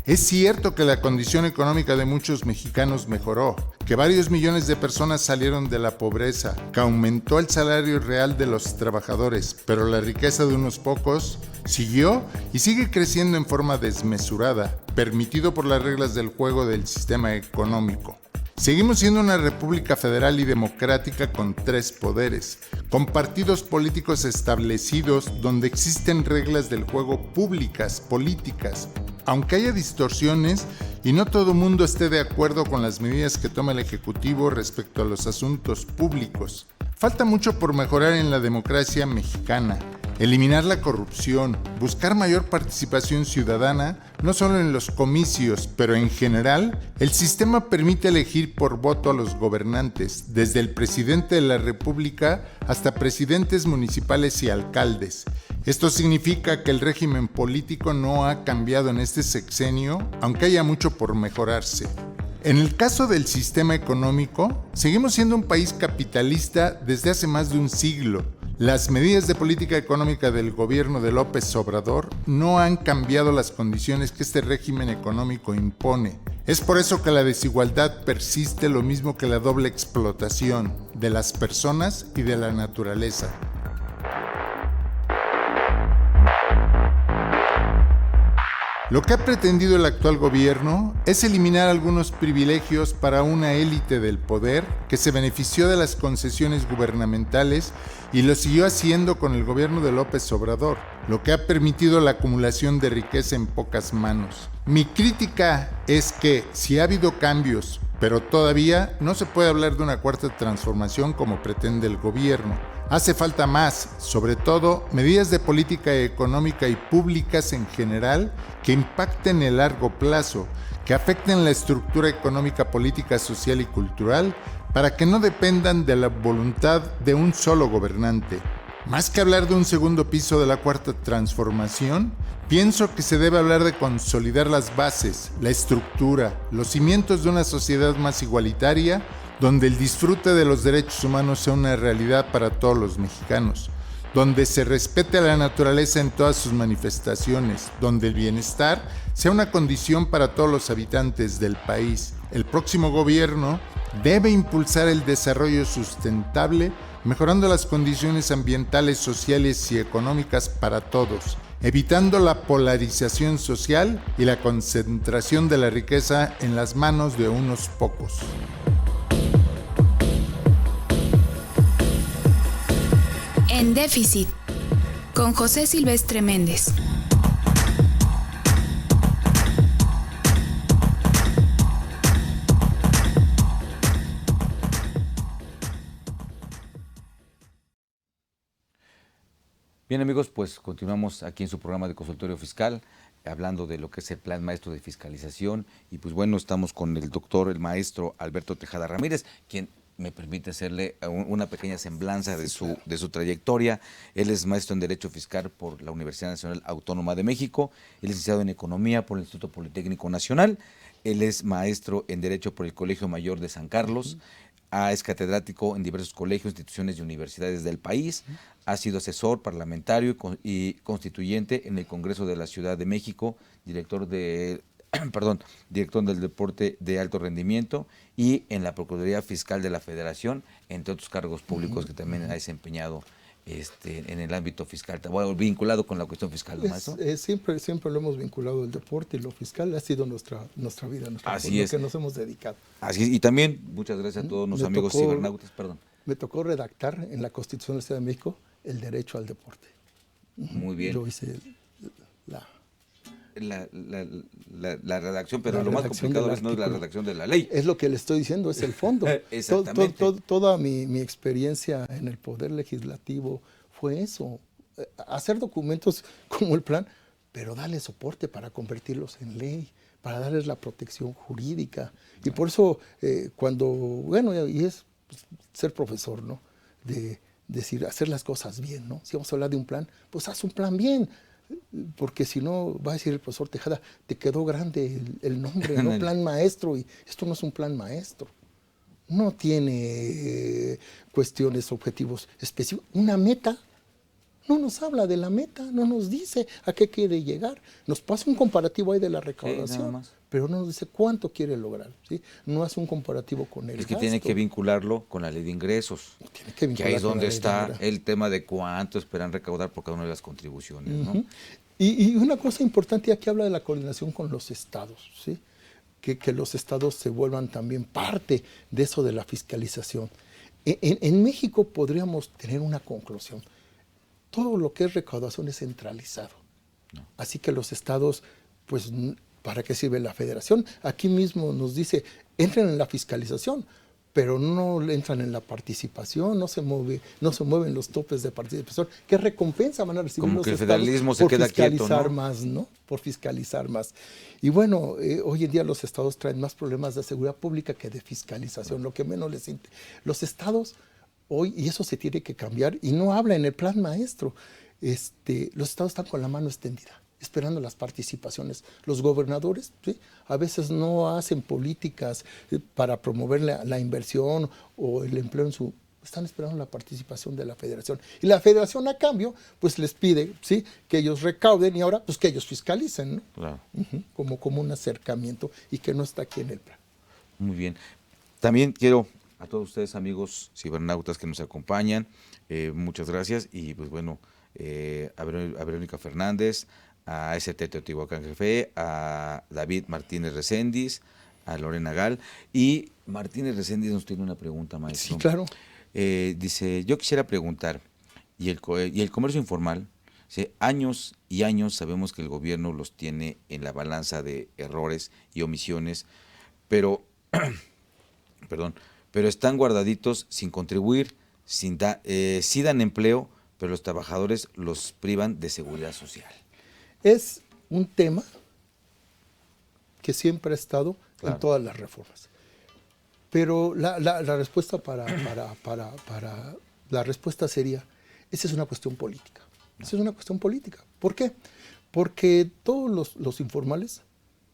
Es cierto que la condición económica de muchos mexicanos mejoró, que varios millones de personas salieron de la pobreza, que aumentó el salario real de los trabajadores, pero la riqueza de unos pocos siguió y sigue creciendo en forma desmesurada, permitido por las reglas del juego del sistema económico. Seguimos siendo una república federal y democrática con tres poderes, con partidos políticos establecidos donde existen reglas del juego públicas, políticas. Aunque haya distorsiones y no todo mundo esté de acuerdo con las medidas que toma el Ejecutivo respecto a los asuntos públicos, falta mucho por mejorar en la democracia mexicana. Eliminar la corrupción, buscar mayor participación ciudadana, no solo en los comicios, pero en general, el sistema permite elegir por voto a los gobernantes, desde el presidente de la República hasta presidentes municipales y alcaldes. Esto significa que el régimen político no ha cambiado en este sexenio, aunque haya mucho por mejorarse. En el caso del sistema económico, seguimos siendo un país capitalista desde hace más de un siglo. Las medidas de política económica del gobierno de López Obrador no han cambiado las condiciones que este régimen económico impone. Es por eso que la desigualdad persiste, lo mismo que la doble explotación de las personas y de la naturaleza. Lo que ha pretendido el actual gobierno es eliminar algunos privilegios para una élite del poder que se benefició de las concesiones gubernamentales y lo siguió haciendo con el gobierno de López Obrador, lo que ha permitido la acumulación de riqueza en pocas manos. Mi crítica es que si ha habido cambios, pero todavía no se puede hablar de una cuarta transformación como pretende el gobierno. Hace falta más, sobre todo medidas de política económica y públicas en general que impacten el largo plazo, que afecten la estructura económica, política, social y cultural, para que no dependan de la voluntad de un solo gobernante. Más que hablar de un segundo piso de la cuarta transformación, pienso que se debe hablar de consolidar las bases, la estructura, los cimientos de una sociedad más igualitaria, donde el disfrute de los derechos humanos sea una realidad para todos los mexicanos, donde se respete a la naturaleza en todas sus manifestaciones, donde el bienestar sea una condición para todos los habitantes del país. El próximo gobierno debe impulsar el desarrollo sustentable, mejorando las condiciones ambientales, sociales y económicas para todos, evitando la polarización social y la concentración de la riqueza en las manos de unos pocos. En Déficit, con José Silvestre Méndez. Bien amigos, pues continuamos aquí en su programa de consultorio fiscal, hablando de lo que es el Plan Maestro de Fiscalización. Y pues bueno, estamos con el doctor, el maestro Alberto Tejada Ramírez, quien me permite hacerle una pequeña semblanza de su trayectoria. Él es maestro en Derecho Fiscal por la Universidad Nacional Autónoma de México, es licenciado en Economía por el Instituto Politécnico Nacional, Él es maestro en Derecho por el Colegio Mayor de San Carlos. Es catedrático en diversos colegios, instituciones y universidades del país. Ha sido asesor parlamentario y constituyente en el Congreso de la Ciudad de México, director del Deporte de Alto Rendimiento y en la Procuraduría Fiscal de la Federación, entre otros cargos públicos que también ha desempeñado en el ámbito fiscal. Bueno, vinculado con la cuestión fiscal, ¿no, maestro? Siempre lo hemos vinculado el deporte y lo fiscal, ha sido nuestra vida, Así es. Lo que nos hemos dedicado. Así es, y también muchas gracias a todos los amigos cibernautas. Me tocó redactar en la Constitución de la Ciudad de México el derecho al deporte. Muy bien. Yo hice la redacción, pero lo más complicado no es la redacción de la ley. Es lo que le estoy diciendo, es el fondo. Exactamente. Toda mi experiencia en el Poder Legislativo fue eso, hacer documentos como el plan, pero darle soporte para convertirlos en ley, para darles la protección jurídica. Y por eso, y es ser profesor, ¿no? De decir, hacer las cosas bien, ¿no? Si vamos a hablar de un plan, pues haz un plan bien. Porque si no, va a decir el profesor Tejada, te quedó grande el nombre, ¿no? Plan maestro, y esto no es un plan maestro. No tiene cuestiones, objetivos específicos. Una meta, no nos habla de la meta, no nos dice a qué quiere llegar. Nos pasa un comparativo ahí de la recaudación, pero no nos dice cuánto quiere lograr, ¿sí? No hace un comparativo con el gasto. Tiene que vincularlo con la ley de ingresos, que ahí es donde está el tema de cuánto esperan recaudar por cada una de las contribuciones, ¿no? Y una cosa importante, aquí habla de la coordinación con los estados, ¿sí? Que los estados se vuelvan también parte de eso de la fiscalización. En México podríamos tener una conclusión. Todo lo que es recaudación es centralizado. Así que los estados, pues, ¿para qué sirve la federación? Aquí mismo nos dice, entren en la fiscalización, pero no entran en la participación, no se mueven los topes de participación. ¿Qué recompensa van a recibir como los que el estados federalismo se queda quieto, ¿no? más, ¿no? Por fiscalizar más. Y bueno, hoy en día los estados traen más problemas de seguridad pública que de fiscalización, lo que menos les interesa. Los estados hoy, y eso se tiene que cambiar, y no habla en el plan maestro, los estados están con la mano extendida, esperando las participaciones. Los gobernadores, ¿sí? A veces no hacen políticas para promover la inversión o el empleo están esperando la participación de la federación. Y la federación, a cambio, pues les pide, ¿sí?, que ellos recauden y ahora, pues que ellos fiscalicen, ¿no? Claro. Como un acercamiento, y que no está aquí en el plan. Muy bien. También quiero a todos ustedes, amigos cibernautas que nos acompañan, muchas gracias. Y pues bueno, a Verónica Fernández, a ST Teotihuacán Jefe, a David Martínez Recendis, a Lorena Gal. Y Martínez Recendis nos tiene una pregunta, maestro. Sí, claro. Dice, yo quisiera preguntar, y el comercio informal, ¿sí? Años y años sabemos que el gobierno los tiene en la balanza de errores y omisiones, pero están guardaditos sin contribuir, sí dan empleo, pero los trabajadores los privan de seguridad social. Es un tema que siempre ha estado Claro. en todas las reformas. Pero la respuesta la respuesta sería, esa es una cuestión política. Esa es una cuestión política. ¿Por qué? Porque todos los informales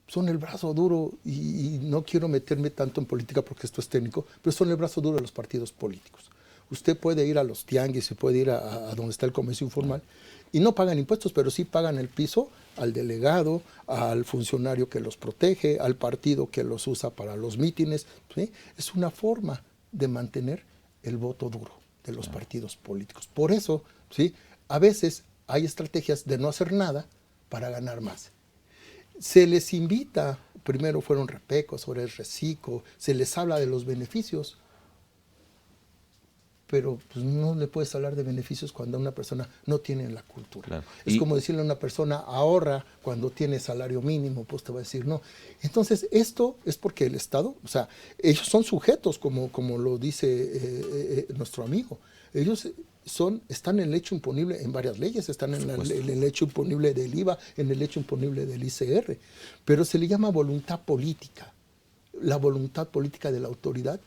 son el brazo duro, y no quiero meterme tanto en política porque esto es técnico, pero son el brazo duro de los partidos políticos. Usted puede ir a los tianguis y puede ir a donde está el comercio informal y no pagan impuestos, pero sí pagan el piso al delegado, al funcionario que los protege, al partido que los usa para los mítines, ¿sí? Es una forma de mantener el voto duro de los partidos políticos. Por eso, ¿sí?, a veces hay estrategias de no hacer nada para ganar más. Se les invita, primero fueron repecos, ahora es reciclo, se les habla de los beneficios, pero pues no le puedes hablar de beneficios cuando una persona no tiene la cultura. Claro. Es como decirle a una persona, ahorra cuando tiene salario mínimo, pues te va a decir no. Entonces, esto es porque el Estado, o sea, ellos son sujetos, como lo dice nuestro amigo. Ellos están en el hecho imponible en varias leyes, están en el hecho imponible del IVA, en el hecho imponible del ICR, pero se le llama voluntad política, la voluntad política de la autoridad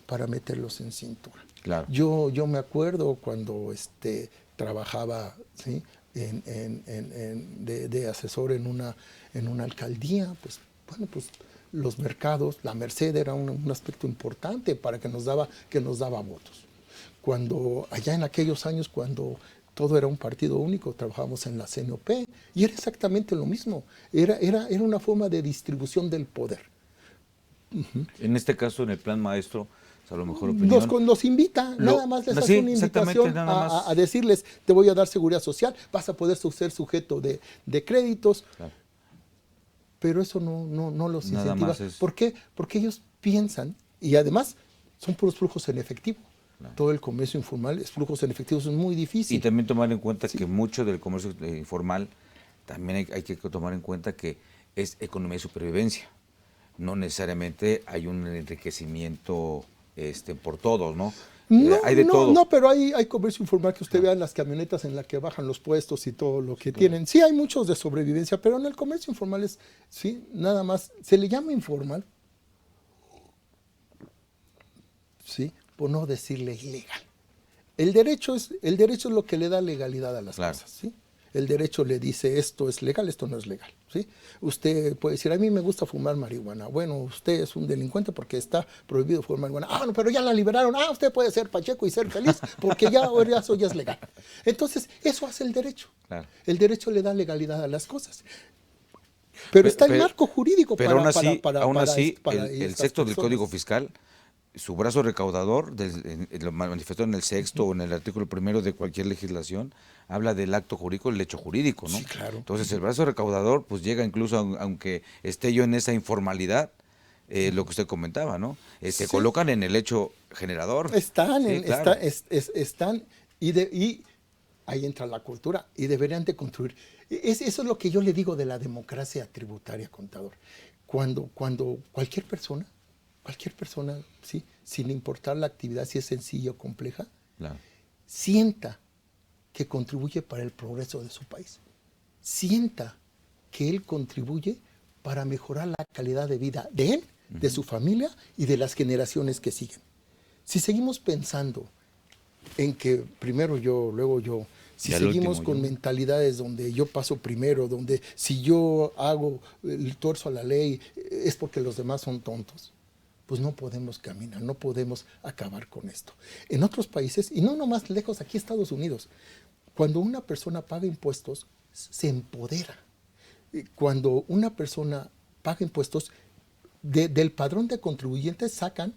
para meterlos en cintura. Claro. Yo me acuerdo cuando trabajaba, ¿sí?, de asesor en una alcaldía, pues bueno, pues los mercados, la Merced era un aspecto importante para que nos daba votos. Cuando allá en aquellos años, cuando todo era un partido único, trabajábamos en la CNOP y era exactamente lo mismo. Era una forma de distribución del poder. En este caso, en el plan maestro, a lo mejor opinión. Nos invita, nada más les hace una invitación a decirles, te voy a dar seguridad social, vas a poder ser sujeto de créditos, claro. Pero eso no los incentiva. ¿Por qué? Porque ellos piensan, y además son puros flujos en efectivo. Claro. Todo el comercio informal es flujos en efectivo, eso es muy difícil. Y también tomar en cuenta que mucho del comercio informal, también hay que tomar en cuenta que es economía de supervivencia. No necesariamente hay un enriquecimiento por todos, ¿no? Hay de todo. No, pero hay comercio informal que usted vea en las camionetas en las que bajan los puestos y todo lo que tienen. Sí, hay muchos de sobrevivencia, pero en el comercio informal es, sí, nada más, se le llama informal, sí, por no decirle ilegal. El derecho es lo que le da legalidad a las cosas, ¿sí? El derecho le dice esto es legal, esto no es legal, ¿sí? Usted puede decir, a mí me gusta fumar marihuana. Bueno, usted es un delincuente porque está prohibido fumar marihuana. Ah, no, pero ya la liberaron. Ah, usted puede ser pacheco y ser feliz porque eso ya es legal. Entonces, eso hace el derecho. Claro. El derecho le da legalidad a las cosas. Pero está el marco jurídico pero aún así, el sexto del Código Fiscal, su brazo recaudador, lo manifestó en el sexto o en el artículo primero de cualquier legislación, habla del acto jurídico, el hecho jurídico, ¿no? Sí, claro. Entonces el brazo recaudador pues llega incluso, aunque esté yo en esa informalidad, lo que usted comentaba, ¿no? Se colocan en el hecho generador. Están y ahí entra la cultura y deberían de construir. Eso es lo que yo le digo de la democracia tributaria, contador. Cuando cualquier persona, ¿sí?, sin importar la actividad, si es sencilla o compleja, claro, sienta que contribuye para el progreso de su país. Sienta que él contribuye para mejorar la calidad de vida de él, de su familia y de las generaciones que siguen. Si seguimos pensando en que primero yo, luego yo, si seguimos con mentalidades donde yo paso primero, donde si yo hago el torso a la ley es porque los demás son tontos, pues no podemos caminar, no podemos acabar con esto. En otros países, y no nomás lejos, aquí Estados Unidos, cuando una persona paga impuestos, se empodera. Cuando una persona paga impuestos, del padrón de contribuyentes sacan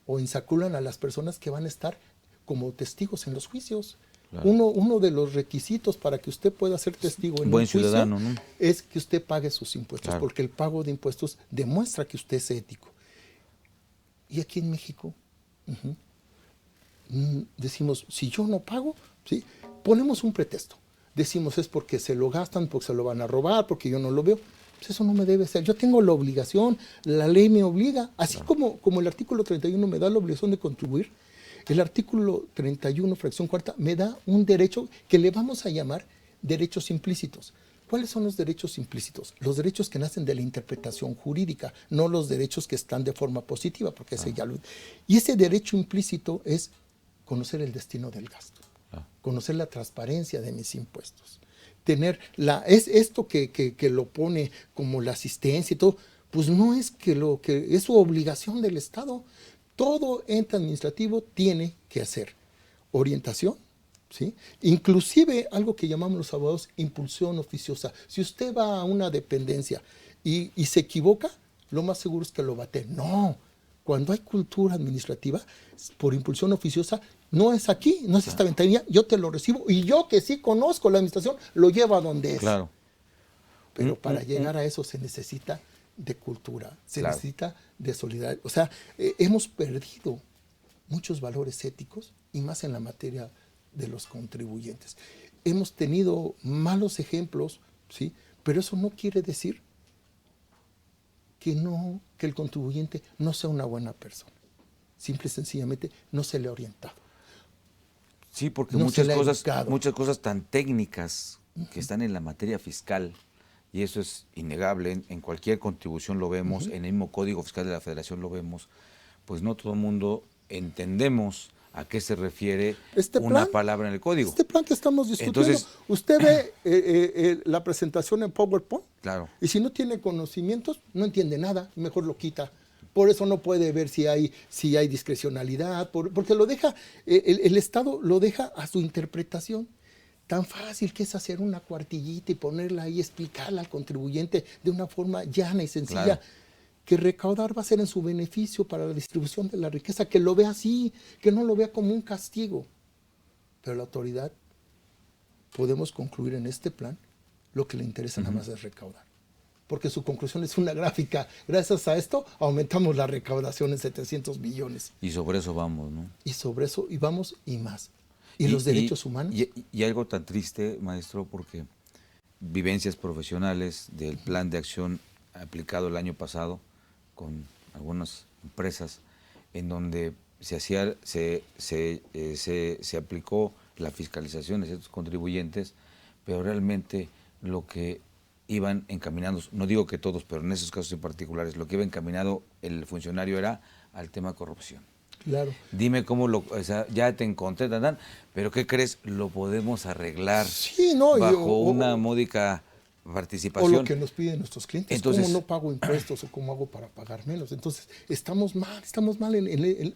o insaculan a las personas que van a estar como testigos en los juicios. Claro. Uno de los requisitos para que usted pueda ser testigo en un juicio ciudadano, ¿no?, es que usted pague sus impuestos, claro, porque el pago de impuestos demuestra que usted es ético. Y aquí en México, decimos, si yo no pago, ¿sí?, ponemos un pretexto. Decimos, es porque se lo gastan, porque se lo van a robar, porque yo no lo veo. Pues eso no me debe ser. Yo tengo la obligación, la ley me obliga, así claro, como el artículo 31 me da la obligación de contribuir, el artículo 31, fracción cuarta, me da un derecho que le vamos a llamar derechos implícitos. ¿Cuáles son los derechos implícitos? Los derechos que nacen de la interpretación jurídica, no los derechos que están de forma positiva, porque ese ya lo... Y ese derecho implícito es conocer el destino del gasto, conocer la transparencia de mis impuestos, tener es esto que lo pone como la asistencia y todo, pues no es que es su obligación del Estado. Todo ente administrativo tiene que hacer orientación, ¿sí?, inclusive algo que llamamos los abogados impulsión oficiosa. Si usted va a una dependencia y se equivoca, lo más seguro es que lo bate. No, cuando hay cultura administrativa, por impulsión oficiosa, no es aquí, no es esta ventanilla, yo te lo recibo y yo que sí conozco la administración, lo llevo a donde es. Claro. Pero para llegar a eso se necesita de cultura, se necesita de solidaridad. O sea, hemos perdido muchos valores éticos y más en la materia de los contribuyentes. Hemos tenido malos ejemplos, ¿sí?, pero eso no quiere decir que el contribuyente no sea una buena persona. Simple y sencillamente no se le ha orientado. Sí, porque no muchas cosas tan técnicas que están en la materia fiscal, y eso es innegable, en cualquier contribución lo vemos, en el mismo Código Fiscal de la Federación lo vemos, pues no todo el mundo entendemos a qué se refiere Este una plan, palabra en el código. Este plan que estamos discutiendo, Entonces, usted ve la presentación en PowerPoint, claro. y si no tiene conocimientos, no entiende nada, mejor lo quita. Por eso no puede ver si hay discrecionalidad, porque lo deja, el Estado lo deja a su interpretación. Tan fácil que es hacer una cuartillita y ponerla ahí, explicarla al contribuyente de una forma llana y sencilla, Claro. que recaudar va a ser en su beneficio para la distribución de la riqueza, que lo vea así, que no lo vea como un castigo. Pero la autoridad, podemos concluir en este plan, lo que le interesa nada más es recaudar. Porque su conclusión es una gráfica. Gracias a esto aumentamos la recaudación en 700 billones. Y sobre eso vamos, ¿no? Y sobre eso, y vamos, y más. ¿Y los derechos humanos? Y algo tan triste, maestro, porque vivencias profesionales del plan de acción aplicado el año pasado con algunas empresas en donde se aplicó la fiscalización de ciertos contribuyentes, pero realmente lo que iban encaminados, no digo que todos, pero en esos casos en particulares, lo que iba encaminado el funcionario era al tema corrupción. Claro. Dime cómo o sea, ya te encontré, pero ¿qué crees? Lo podemos arreglar Sí, no, bajo una módica participación. O lo que nos piden nuestros clientes. Entonces, ¿cómo no pago impuestos o cómo hago para pagar menos? Entonces, estamos mal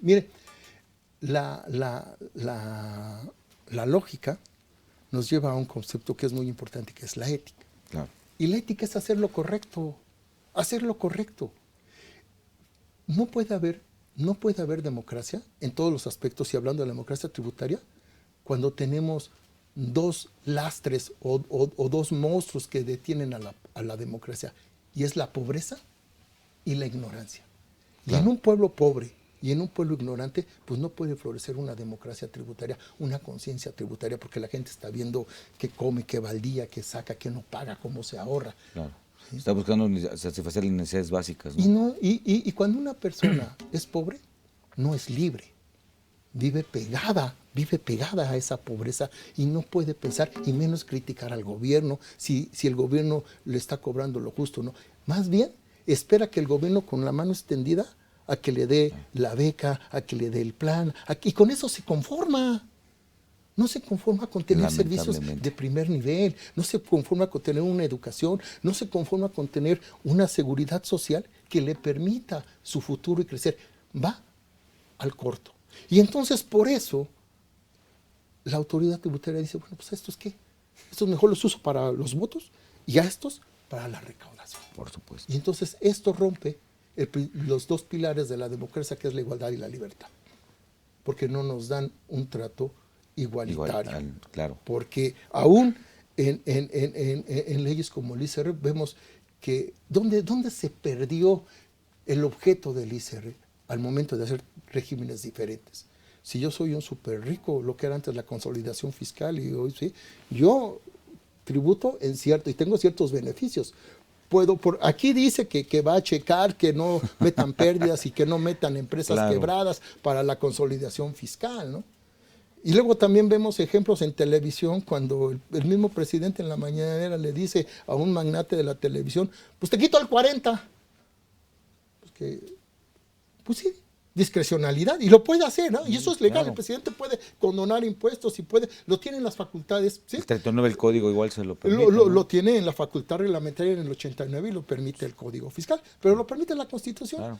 mire, la lógica nos lleva a un concepto que es muy importante, que es la ética. Claro. Y la ética es hacer lo correcto, No puede haber democracia en todos los aspectos, y hablando de la democracia tributaria, cuando tenemos dos lastres o dos monstruos que detienen a la democracia, y es la pobreza y la ignorancia. Claro. Y en un pueblo pobre y en un pueblo ignorante, pues no puede florecer una democracia tributaria, una conciencia tributaria, porque la gente está viendo qué come, qué va al día, qué saca, qué no paga, cómo se ahorra. Claro. ¿Sí? Está buscando satisfacer las necesidades básicas, ¿no? Y cuando una persona es pobre, no es libre. Vive pegada a esa pobreza y no puede pensar, y menos criticar al gobierno, si el gobierno le está cobrando lo justo o no. Más bien, espera que el gobierno, con la mano extendida, a que le dé la beca, a que le dé el plan, y con eso se conforma. No se conforma con tener servicios de primer nivel, no se conforma con tener una educación, no se conforma con tener una seguridad social que le permita su futuro y crecer. Va al corto. Y entonces, por eso, la autoridad tributaria dice, bueno, pues ¿estos qué? Estos mejor los uso para los votos y a estos para la recaudación. Por supuesto. Y entonces esto rompe los dos pilares de la democracia, que es la igualdad y la libertad. Porque no nos dan un trato igualitario. Claro. Porque aún en leyes como el ISR vemos que ¿dónde se perdió el objeto del ISR al momento de hacer regímenes diferentes? Si yo soy un súper rico, lo que era antes la consolidación fiscal, y hoy sí, yo tributo y tengo ciertos beneficios. Aquí dice que va a checar que no metan pérdidas y que no metan empresas quebradas para la consolidación fiscal, ¿no? Y luego también vemos ejemplos en televisión cuando el mismo presidente en la mañanera le dice a un magnate de la televisión, pues te quito el 40. Pues sí, discrecionalidad, y lo puede hacer, ¿no? Y eso es legal, claro. El presidente puede condonar impuestos y lo tiene en las facultades, ¿sí? El 39 el código igual se lo permite. Lo tiene en la facultad reglamentaria en el 89 y lo permite el Código Fiscal, pero lo permite la Constitución. Claro.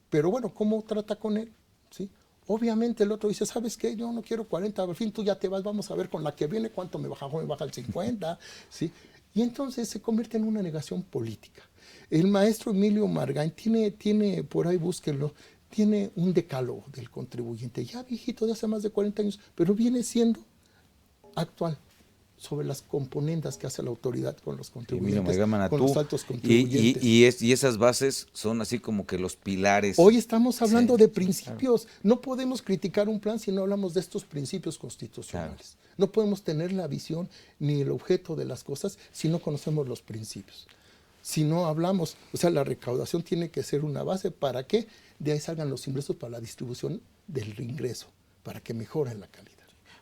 Pero bueno, ¿cómo trata con él? ¿Sí? Obviamente el otro dice, ¿sabes qué? Yo no quiero 40, al fin tú ya te vas, vamos a ver con la que viene cuánto me baja el 50, ¿sí? Y entonces se convierte en una negación política. El maestro Emilio Margain tiene por ahí, búsquenlo, tiene un decálogo del contribuyente, ya viejito, de hace más de 40 años, pero viene siendo actual, sobre las componendas que hace la autoridad con los contribuyentes, con los altos contribuyentes. Y esas bases son así como que los pilares. Hoy estamos hablando de principios. Claro. No podemos criticar un plan si no hablamos de estos principios constitucionales. Claro. No podemos tener la visión ni el objeto de las cosas si no conocemos los principios. Si no hablamos, la recaudación tiene que ser una base para que de ahí salgan los ingresos para la distribución del ingreso, para que mejoren la calidad.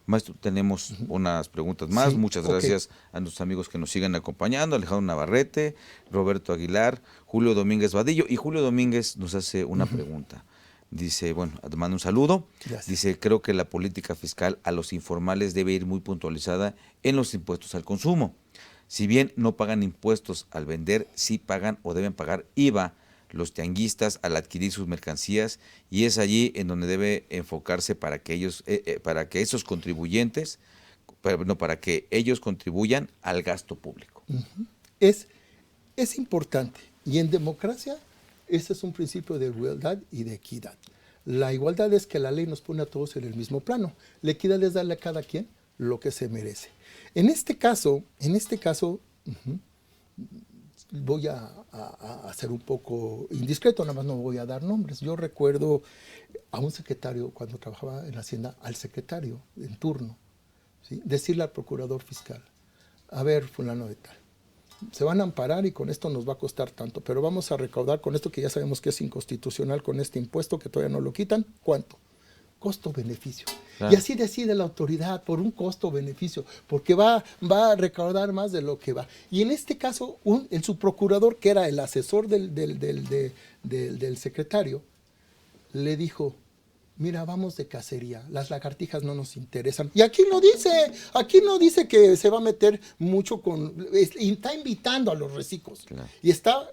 Maestro, tenemos unas preguntas más. Sí, muchas gracias a nuestros amigos que nos siguen acompañando. Alejandro Navarrete, Roberto Aguilar, Julio Domínguez Vadillo. Y Julio Domínguez nos hace una pregunta. dice, bueno, te mando un saludo. Gracias. Dice, creo que la política fiscal a los informales debe ir muy puntualizada en los impuestos al consumo. Si bien no pagan impuestos al vender, sí pagan o deben pagar IVA los tianguistas al adquirir sus mercancías, y es allí en donde debe enfocarse para que ellos, para que ellos contribuyan al gasto público. Es importante, y en democracia ese es un principio de igualdad y de equidad. La igualdad es que la ley nos pone a todos en el mismo plano. La equidad es darle a cada quien lo que se merece. En este caso, voy a ser un poco indiscreto, nada más no voy a dar nombres. Yo recuerdo a un secretario, cuando trabajaba en Hacienda, al secretario en turno, ¿sí?, decirle al procurador fiscal, a ver, fulano de tal, se van a amparar y con esto nos va a costar tanto, pero vamos a recaudar con esto que ya sabemos que es inconstitucional, con este impuesto que todavía no lo quitan, ¿cuánto? Costo-beneficio. Claro. Y así decide la autoridad, por un costo-beneficio, porque va a recaudar más de lo que va. Y en este caso, el subprocurador, que era el asesor del secretario, le dijo, mira, vamos de cacería, las lagartijas no nos interesan. Y aquí no dice que se va a meter mucho y está invitando a los reciclos. Claro. Y está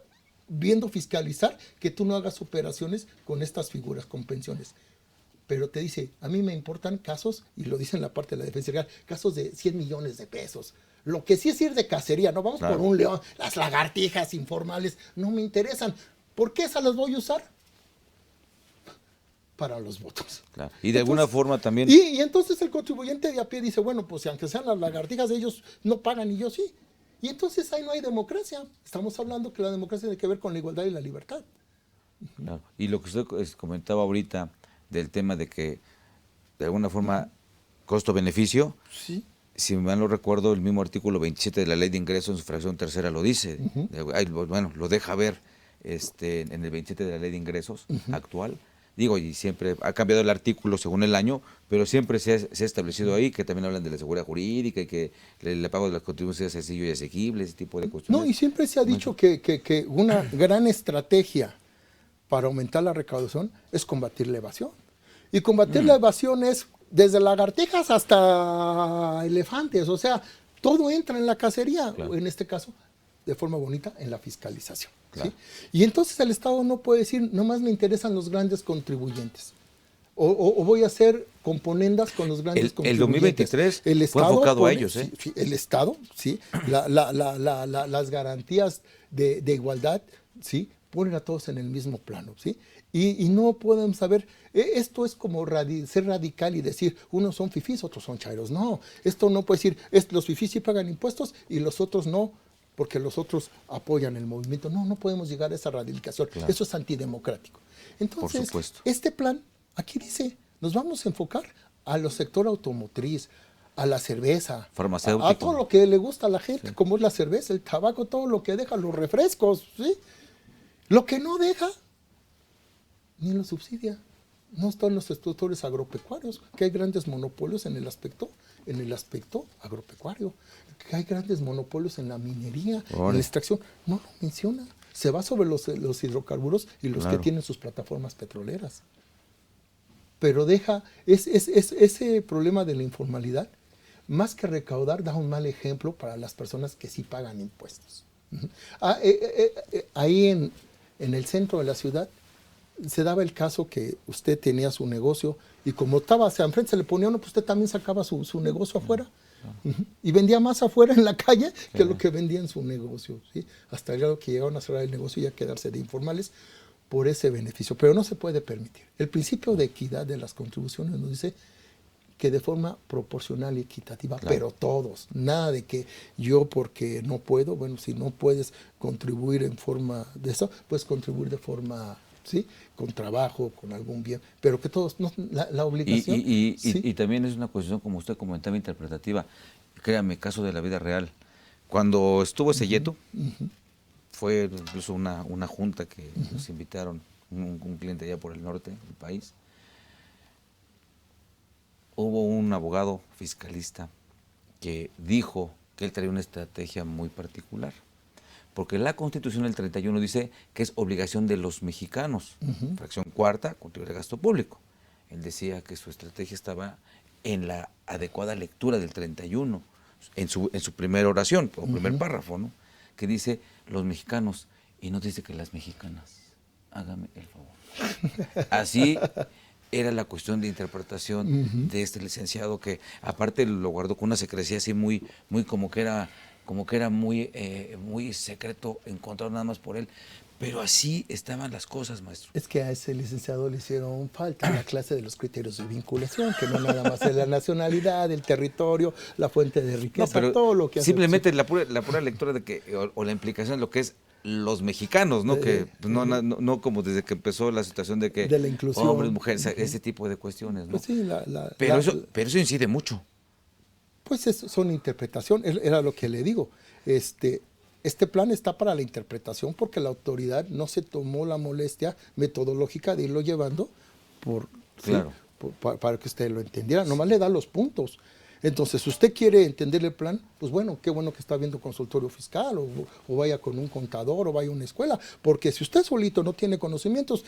viendo fiscalizar que tú no hagas operaciones con estas figuras, con pensiones. Pero te dice, a mí me importan casos, y lo dice en la parte de la defensa legal, casos de 100 millones de pesos. Lo que sí es ir de cacería, no vamos por un león, las lagartijas informales no me interesan. ¿Por qué esas las voy a usar? Para los votos. Claro. Y de alguna forma también... Y entonces el contribuyente de a pie dice, bueno, pues si aunque sean las lagartijas, ellos no pagan y yo sí. Y entonces ahí no hay democracia. Estamos hablando que la democracia tiene que ver con la igualdad y la libertad. Claro. Y lo que usted comentaba ahorita del tema de que, de alguna forma, costo-beneficio, sí. Si mal no recuerdo, el mismo artículo 27 de la Ley de Ingresos en su fracción tercera lo dice. Bueno, lo deja ver en el 27 de la Ley de Ingresos actual. Digo, y siempre ha cambiado el artículo según el año, pero siempre se ha establecido ahí que también hablan de la seguridad jurídica y que el pago de las contribuciones es sencillo y asequible, ese tipo de cuestiones. No, y siempre se ha dicho que una gran estrategia para aumentar la recaudación es combatir la evasión. Y combatir la evasión es desde lagartijas hasta elefantes, o sea, todo entra en la cacería, claro. En este caso, de forma bonita, en la fiscalización. Claro. ¿Sí? Y entonces el Estado no puede decir, nomás me interesan los grandes contribuyentes. O voy a hacer componendas con los grandes contribuyentes. El 2023 el Estado fue enfocado pone, a ellos. Sí, el Estado, sí, las garantías de igualdad, sí, ponen a todos en el mismo plano, ¿sí? Y no podemos saber, esto es como ser radical y decir, unos son fifís, otros son chairos. No, esto no puede decir, los fifís sí pagan impuestos y los otros no, porque los otros apoyan el movimiento. No podemos llegar a esa radicalización. Claro. Eso es antidemocrático. Entonces, este plan, aquí dice, nos vamos a enfocar a los sector automotriz, a la cerveza, farmacéutico, a todo lo que le gusta a la gente, sí, como es la cerveza, el tabaco, todo lo que deja, los refrescos, ¿sí? Lo que no deja, ni lo subsidia. No están los sectores agropecuarios, que hay grandes monopolios en el aspecto agropecuario, que hay grandes monopolios en la minería, en la extracción. No lo menciona. Se va sobre los hidrocarburos y los que tienen sus plataformas petroleras. Pero deja ese problema de la informalidad, más que recaudar, da un mal ejemplo para las personas que sí pagan impuestos. Ahí en el centro de la ciudad se daba el caso que usted tenía su negocio y como estaba hacia enfrente se le ponía uno, pues usted también sacaba su negocio afuera. Y vendía más afuera en la calle que lo que vendía en su negocio, ¿sí? Hasta el grado que llegaron a cerrar el negocio y a quedarse de informales por ese beneficio. Pero no se puede permitir. El principio de equidad de las contribuciones nos dice que de forma proporcional y equitativa, claro, pero todos. Nada de que yo porque no puedo, bueno, si no puedes contribuir en forma de eso, puedes contribuir de forma, ¿sí?, con trabajo, con algún bien, pero que todos, no, la obligación. ¿sí? Y también es una cuestión, como usted comentaba, interpretativa. Créame, caso de la vida real. Cuando estuvo ese yeto, fue incluso una junta que nos invitaron, un cliente allá por el norte del país. Hubo un abogado fiscalista que dijo que él traía una estrategia muy particular, porque la Constitución del 31 dice que es obligación de los mexicanos, fracción cuarta, control de gasto público. Él decía que su estrategia estaba en la adecuada lectura del 31, en su primera oración, o primer párrafo, ¿no? Que dice los mexicanos, y no dice que las mexicanas. Hágame el favor. Así era la cuestión de interpretación de este licenciado, que aparte lo guardó con una secrecía así muy como que era muy secreto, encontrado nada más por él. Pero así estaban las cosas, maestro. Es que a ese licenciado le hicieron falta la clase de los criterios de vinculación, que no nada más es la nacionalidad, el territorio, la fuente de riqueza, pero todo lo que hace. simplemente la pura lectura de que, o la implicación de lo que es los mexicanos, ¿no? Que pues, no como desde que empezó la situación de que de la inclusión, hombres, mujeres, ese tipo de cuestiones, ¿no? Pues sí, pero eso incide mucho. Pues son interpretación, era lo que le digo. Este plan está para la interpretación porque la autoridad no se tomó la molestia metodológica de irlo llevando Claro. para que usted lo entendiera. Nomás le da los puntos. Entonces, si usted quiere entender el plan, pues bueno, qué bueno que está viendo consultorio fiscal o vaya con un contador o vaya a una escuela, porque si usted solito no tiene conocimientos,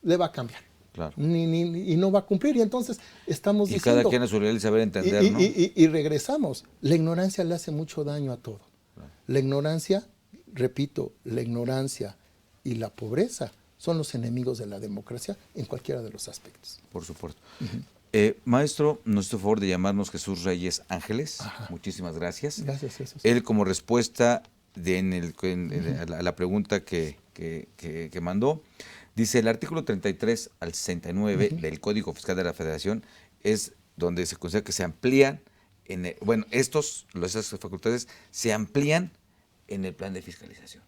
le va a cambiar. Claro. Y no va a cumplir. Y entonces estamos diciendo... Y cada quien a su nivel saber entender, ¿no? Y regresamos. La ignorancia le hace mucho daño a todo. Claro. La ignorancia, repito, la ignorancia y la pobreza son los enemigos de la democracia en cualquiera de los aspectos. Por supuesto. Maestro, nos hizo favor de llamarnos Jesús Reyes Ángeles. Ajá. Muchísimas gracias. Gracias, Jesús. Él, como respuesta a la pregunta que mandó, dice: el artículo 33 al 69 del Código Fiscal de la Federación es donde se considera que se amplían, esas facultades se amplían en el plan de fiscalización.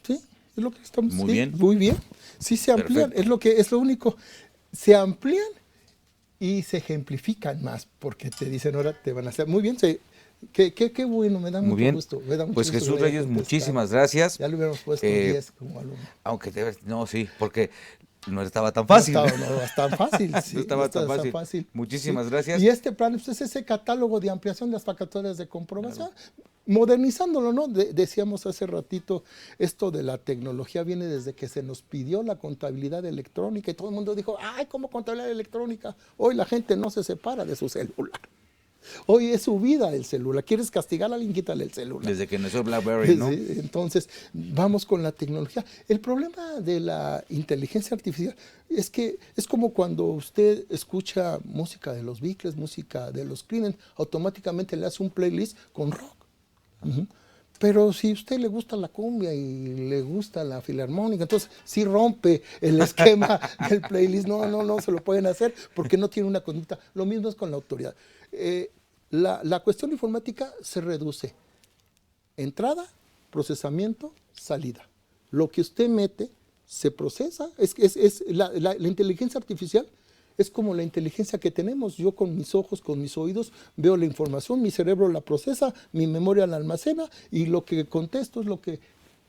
Sí, es lo que estamos Muy bien. Muy bien. Sí, se amplían, es lo único. Se amplían y se ejemplifican más, porque te dicen ahora te van a hacer. Muy bien, qué bueno, me da muy mucho bien. gusto. Me da mucho pues gusto Jesús Reyes, muchísimas gracias. Ya le hubiéramos puesto 10 como alumno. Aunque sí, porque no estaba tan fácil. No estaba tan fácil. Sí, no estaba tan fácil. Muchísimas gracias. Y este plan pues, es ese catálogo de ampliación de las facultades de comprobación, modernizándolo, ¿no? Decíamos hace ratito, esto de la tecnología viene desde que se nos pidió la contabilidad electrónica y todo el mundo dijo, ay, ¿cómo contabilidad electrónica? Hoy la gente no se separa de su celular. Hoy es su vida el celular. ¿Quieres castigar a alguien? Quítale el celular. Desde que nació BlackBerry, ¿no? Sí, entonces, vamos con la tecnología. El problema de la inteligencia artificial es que es como cuando usted escucha música de los Beatles, música de los Creedence, automáticamente le hace un playlist con rock. Pero si a usted le gusta la cumbia y le gusta la filarmónica, entonces sí rompe el esquema del playlist. No se lo pueden hacer porque no tiene una conducta. Lo mismo es con la autoridad. La cuestión informática se reduce: entrada, procesamiento, salida. Lo que usted mete se procesa. La inteligencia artificial es como la inteligencia que tenemos. Yo con mis ojos, con mis oídos, veo la información, mi cerebro la procesa, mi memoria la almacena y lo que contesto es lo que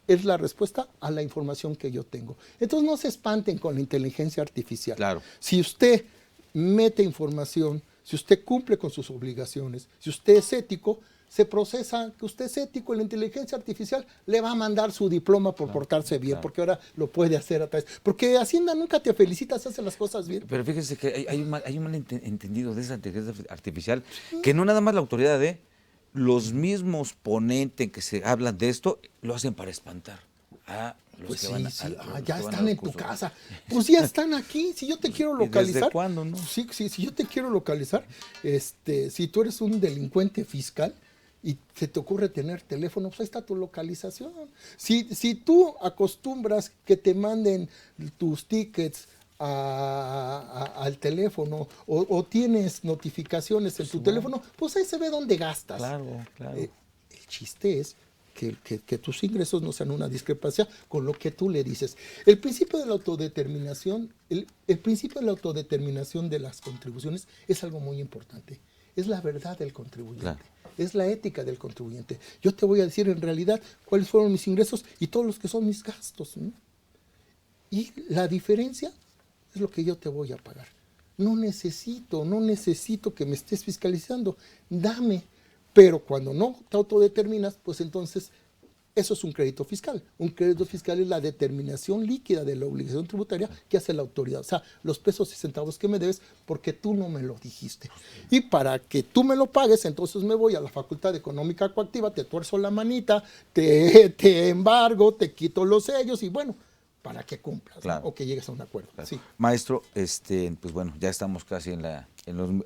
es la respuesta a la información que yo tengo. Entonces no se espanten con la inteligencia artificial. Claro. Si usted mete información, si usted cumple con sus obligaciones, si usted es ético, se procesa que usted es ético, la inteligencia artificial le va a mandar su diploma por portarse bien, porque ahora lo puede hacer a través. Porque Hacienda nunca te felicita si hace las cosas bien. Pero fíjese que hay un mal entendido de esa inteligencia artificial, que no nada más la autoridad, los mismos ponentes que se hablan de esto lo hacen para espantar a los pues que sí, van a... sí. Ya están en tu casa. Pues ya están aquí. Si yo te quiero localizar. ¿Desde cuándo, no? Sí, si yo te quiero localizar, si tú eres un delincuente fiscal y se te ocurre tener teléfono, pues ahí está tu localización. Si tú acostumbras que te manden tus tickets al teléfono o tienes notificaciones en tu teléfono, pues ahí se ve dónde gastas. Claro. El chiste es que tus ingresos no sean una discrepancia con lo que tú le dices. El principio de la autodeterminación, el principio de la autodeterminación de las contribuciones es algo muy importante. Es la verdad del contribuyente. Claro. Es la ética del contribuyente. Yo te voy a decir en realidad cuáles fueron mis ingresos y todos los que son mis gastos, ¿no? Y la diferencia es lo que yo te voy a pagar. No necesito que me estés fiscalizando. Dame. Pero cuando no te autodeterminas, pues entonces Eso es un crédito fiscal. Un crédito fiscal es la determinación líquida de la obligación tributaria que hace la autoridad. O sea, los pesos y centavos que me debes porque tú no me lo dijiste. Y para que tú me lo pagues, entonces me voy a la facultad económica coactiva, te tuerzo la manita, te embargo, te quito los sellos y bueno, para que cumplas, claro, ¿no? O que llegues a un acuerdo. Claro. Sí. Maestro, pues bueno, ya estamos casi en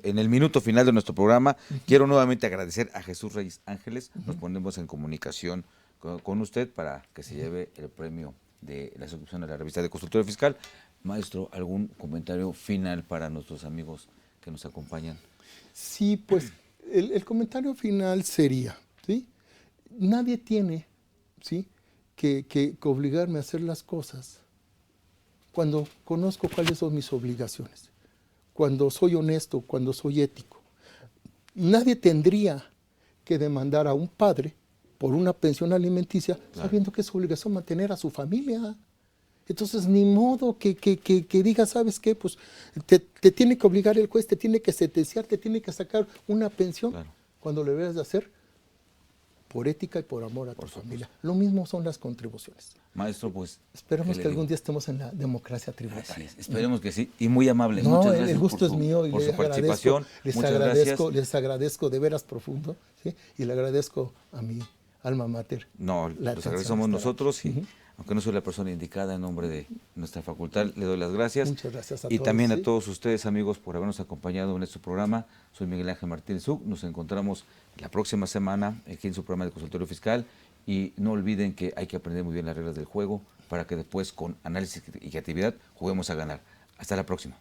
el minuto final de nuestro programa. Quiero nuevamente agradecer a Jesús Reyes Ángeles. Nos ponemos en comunicación con usted para que se lleve el premio de la suscripción a la revista de Consultorio Fiscal. Maestro, ¿algún comentario final para nuestros amigos que nos acompañan? Sí, pues el comentario final sería, ¿sí? Nadie tiene, ¿sí?, que obligarme a hacer las cosas cuando conozco cuáles son mis obligaciones, cuando soy honesto, cuando soy ético. Nadie tendría que demandar a un padre por una pensión alimenticia, claro, sabiendo que es su obligación mantener a su familia. Entonces, ni modo que diga, ¿sabes qué? Pues te tiene que obligar el juez, te tiene que sentenciar, te tiene que sacar una pensión, claro, cuando lo debes de hacer por ética y por amor a tu familia. Lo mismo son las contribuciones. Maestro, pues... Esperemos que algún día estemos en la democracia tributaria. Esperemos que sí, y muy amable. No, muchas gracias el gusto es mío y por su participación. Les agradezco de veras profundo, ¿sí? Y le agradezco a mi alma mater. No, los agradecemos nosotros y aunque no soy la persona indicada en nombre de nuestra facultad, le doy las gracias. Muchas gracias a y todos. Y también a todos ustedes, amigos, por habernos acompañado en este programa. Soy Miguel Ángel Martínez Zug. Nos encontramos la próxima semana aquí en su programa de Consultorio Fiscal. Y no olviden que hay que aprender muy bien las reglas del juego para que después, con análisis y creatividad, juguemos a ganar. Hasta la próxima.